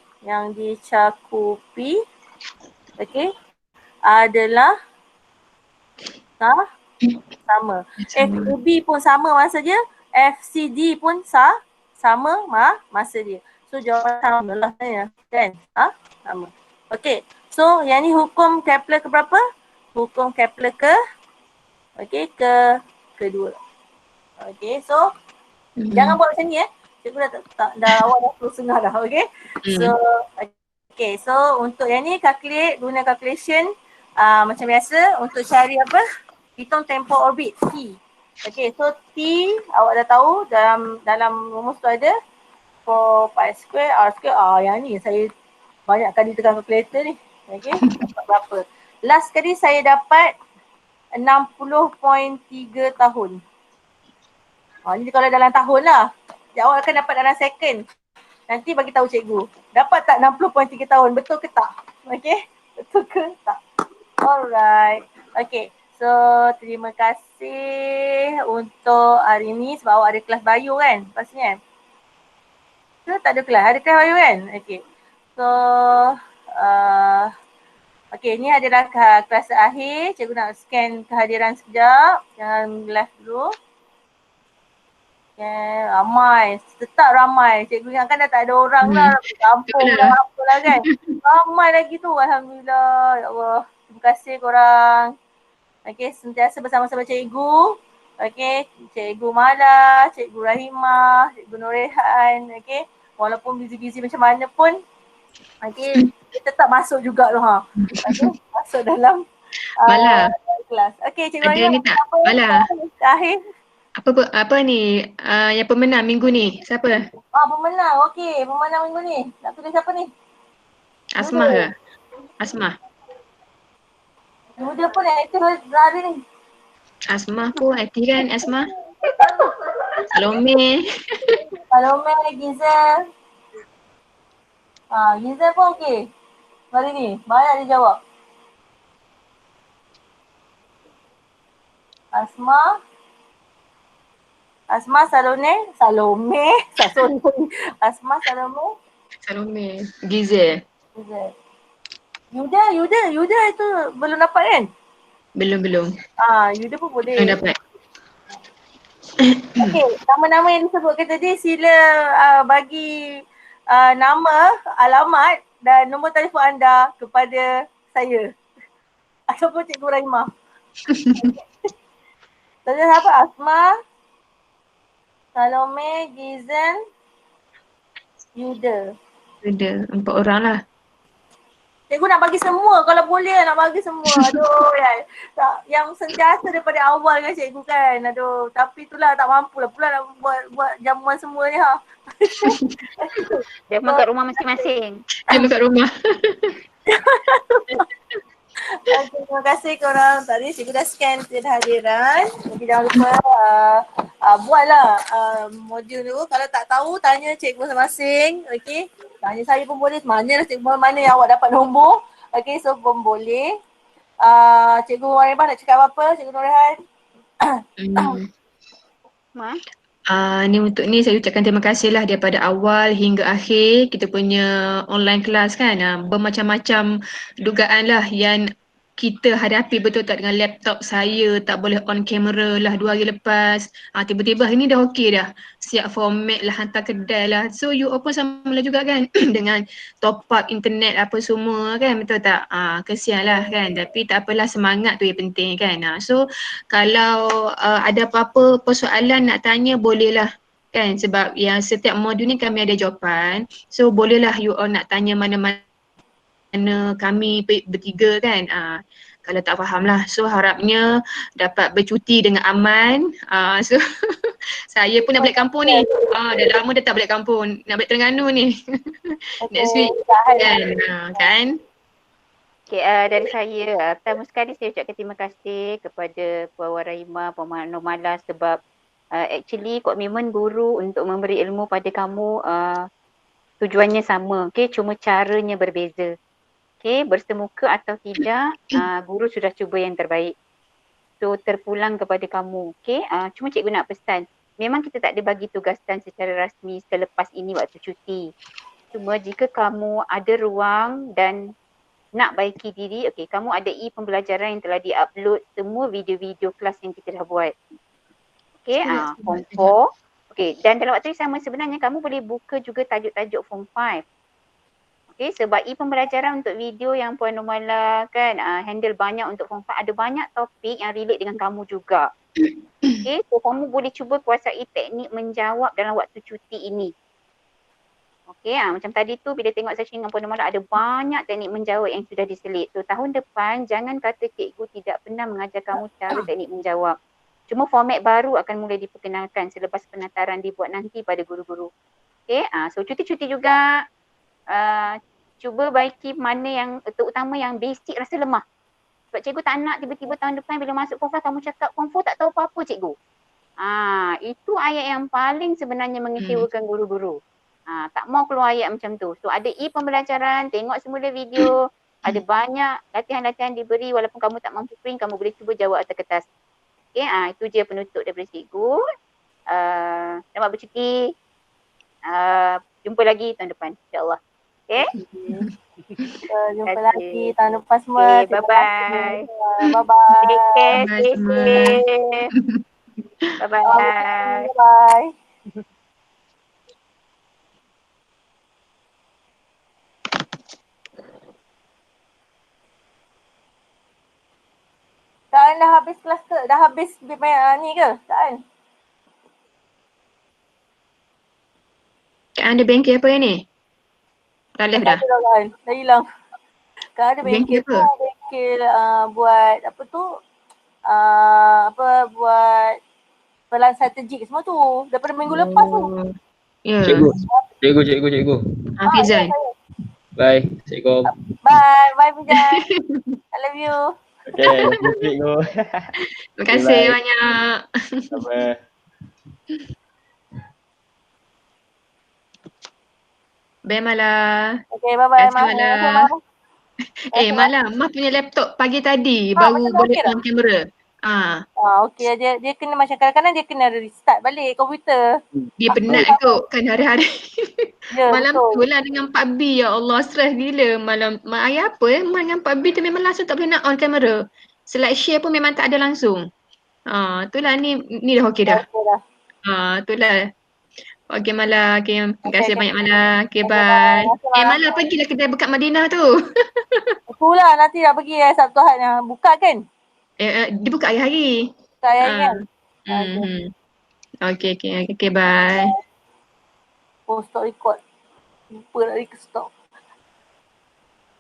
okay, adalah sama. FAB pun sama masa dia, FCD pun sama masa dia. So jawapan sama lah kan? Sama. Okay. So yang ni hukum Kepler ke berapa? Hukum Kepler kedua. Okay. So jangan buat macam ni Cikgu dah awak dah perlu sengah dah. Okay. So okay. So untuk yang ni guna calculation macam biasa untuk cari apa? Hitung tempo orbit T. Okay, so T awak dah tahu dalam rumus tu ada 4 pi square R square. Yang ni saya banyak kali tekan calculator ni. Okay, dapat berapa? Last kali saya dapat 60.3 tahun. Ni kalau dalam tahun lah. Awak akan dapat dalam second. Nanti bagi tahu cikgu. Dapat tak 60.3 tahun? Betul ke tak? Okay, betul ke tak? Alright. Okay. So, terima kasih untuk hari ni sebab awak ada kelas bio kan? Pastinya kan? So, tak ada kelas? Ada kelas bio kan? Okay. So, okay, ni adalah kelas akhir. Cikgu nak scan kehadiran sekejap. Jangan live dulu. Ramai, tetap ramai. Cikgu ingatkan dah tak ada orang dah, kampung dah,
Itulah.
apalah kan. Ramai lagi tu, Alhamdulillah. Ya Allah, terima kasih korang. Okay, sentiasa bersama-sama cikgu. Okay, Cikgu Mala, Cikgu Rahimah, Cikgu Norehan. Okay, walaupun busy-busy macam mana pun, okay, kita tetap masuk juga tu ha. Okay, masuk dalam
Mala,
kelas. Okay, Cikgu
ada
Rahimah,
ni tak?
apa
Mala,
akhir?
apa ni yang pemenang minggu ni? Siapa?
Pemenang. Okey, pemenang minggu ni. Nak pilih siapa ni?
Asmah ke?
Yuda.
Asmah.
Yuda pun aktif hari ni.
Asmah pun aktif kan Asmah? Salome.
Salome, Gizel. Gizel pun okey. Hari ni. Banyak dia jawab. Asma. Asma, Salome. Sorry. Asma, Salome.
Salome. Gizel.
Gizel. Yuda itu belum dapat kan?
Belum.
Yuda pun boleh.
Belum dapat.
Okey, nama-nama yang disebutkan tadi sila bagi nama, alamat dan nombor telefon anda kepada saya ataupun Cikgu Rahimah. Tadi siapa? Asma, Salome, Gizen, Yuda.
Ada 4 orang lah.
Cikgu nak bagi semua, kalau boleh nak bagi semua. Aduh, yang sentiasa daripada awal kan cikgu kan. Aduh, tapi itulah tak mampu lah pula nak buat jamuan semua ni ha.
Jamuan kat rumah masing-masing.
Dia kat rumah.
Okay, terima kasih korang. Tadi cikgu dah scan kehadiran. Jadi jangan lupa buatlah modul tu. Kalau tak tahu, tanya cikgu masing-masing. Okay. Tanya saya pun boleh. Mana mana yang awak dapat nombor. Okay, so pun boleh. Cikgu Waribah nak cakap apa-apa? Cikgu Norehan?
Ni untuk ni saya ucapkan terima kasih lah daripada awal hingga akhir kita punya online class kan. Bermacam-macam dugaan lah yang kita hadapi betul tak dengan laptop saya tak boleh on camera lah 2 hari lepas. Tiba-tiba hari ni dah okey dah. Siap format lah, hantar kedai lah. So you pun sama lah juga kan dengan top up internet apa semua kan, betul tak? Kesian lah kan. Tapi tak apalah, semangat tu yang penting kan. So kalau ada apa-apa persoalan nak tanya bolehlah kan, sebab yang setiap modul ni kami ada jawapan. So bolehlah you all nak tanya mana-mana kami bertiga kan. Kalau tak faham lah. So harapnya dapat bercuti dengan aman. So saya pun nak balik kampung ni. Dah lama dah tak balik kampung. Nak balik Terengganu ni. Next week kan.
Okay, dari saya, pertama sekali saya ucapkan terima kasih kepada Puan Warahimah, Puan Nomala sebab actually komitmen guru untuk memberi ilmu pada kamu tujuannya sama, okay, cuma caranya berbeza. Okay, bersemuka atau tidak, guru sudah cuba yang terbaik. So terpulang kepada kamu, okay. Cuma cikgu nak pesan, memang kita tak ada bagi tugasan secara rasmi selepas ini waktu cuti. Cuma jika kamu ada ruang dan nak baiki diri, okay, kamu ada e-pembelajaran yang telah di-upload semua video-video kelas yang kita dah buat. Okay, form 4. Okay, dan dalam waktu yang sama sebenarnya kamu boleh buka juga tajuk-tajuk form 5. Okay, sebab e-pembelajaran untuk video yang Puan Nomala kan handle banyak untuk form 5, ada banyak topik yang relate dengan kamu juga. Okay, so kamu boleh cuba kuasai teknik menjawab dalam waktu cuti ini. Okay, macam tadi tu bila tengok session dengan Puan Nomala ada banyak teknik menjawab yang sudah diselit. So tahun depan jangan kata cikgu tidak pernah mengajar kamu cara teknik menjawab. Cuma format baru akan mulai diperkenalkan selepas penataran dibuat nanti pada guru-guru. Okay, so cuti-cuti juga cuba baiki mana yang terutama yang basic rasa lemah. Sebab cikgu tak nak tiba-tiba tahun depan bila masuk form 5 kamu cakap form 4 tak tahu apa-apa cikgu. Itu ayat yang paling sebenarnya mengecewakan guru-guru. Tak mau keluar ayat macam tu. So ada e-pembelajaran, tengok semula video, ada banyak latihan-latihan diberi walaupun kamu tak mampu print, kamu boleh cuba jawab atas kertas. Okay, itu je penutup daripada cikgu. Selamat bercuti. Jumpa lagi tahun depan, insyaAllah. Okay?
Jumpa lagi tahun depan semua.
Okay, bye-bye.
Bye-bye.
Take care, stay safe. Bye-bye.
Bye. Kak An dah habis kelas ke? Dah habis ni ke? Kak An?
Kak An ada bengkel apa ni? Dah live dah?
Tak ada dah Kak An. Dah hilang. Kak An ada
Bengkel
bengkel
apa?
tu. Bengkel buat apa tu? Buat pelan strategik semua tu. Daripada minggu lepas tu.
Oh. Ya.
Cikgu. Cikgu.
Hafizan.
Ya, saya.
Bye. Assalamualaikum.
Bye. Bye Fijan. I love you.
Okay, love you cikgu.
Terima kasih banyak.
Sama.
Bye Mala.
Okay, bye-bye.
Terima kasih Mala. Mala, Mak punya laptop pagi tadi baru
macam dah
boleh
okey dah?
on kamera.
Okey. Dia kena macam kadang-kadang dia kena restart balik komputer.
Dia penat kot kan hari-hari.
Ya,
Malam
betul.
tu lah dengan PUBG, ya Allah, stres gila. Malam ayah apa main dengan PUBG tu memang langsung tak boleh nak on kamera. Slide share pun memang tak ada langsung. Itulah ni dah okey dah.
Okey dah.
Itulah. Okey Mala, terima kasih
Okay.
banyak Mala. Okay,
Okay,
bye.
bye.
Mala pergilah kedai bekat Madinah tu.
Itulah nanti dah pergi Sabtu Ahad yang buka kan?
Dia buka hari-hari.
Buka hari kan?
Okay, bye.
Oh, stop record. Lupa nak stop.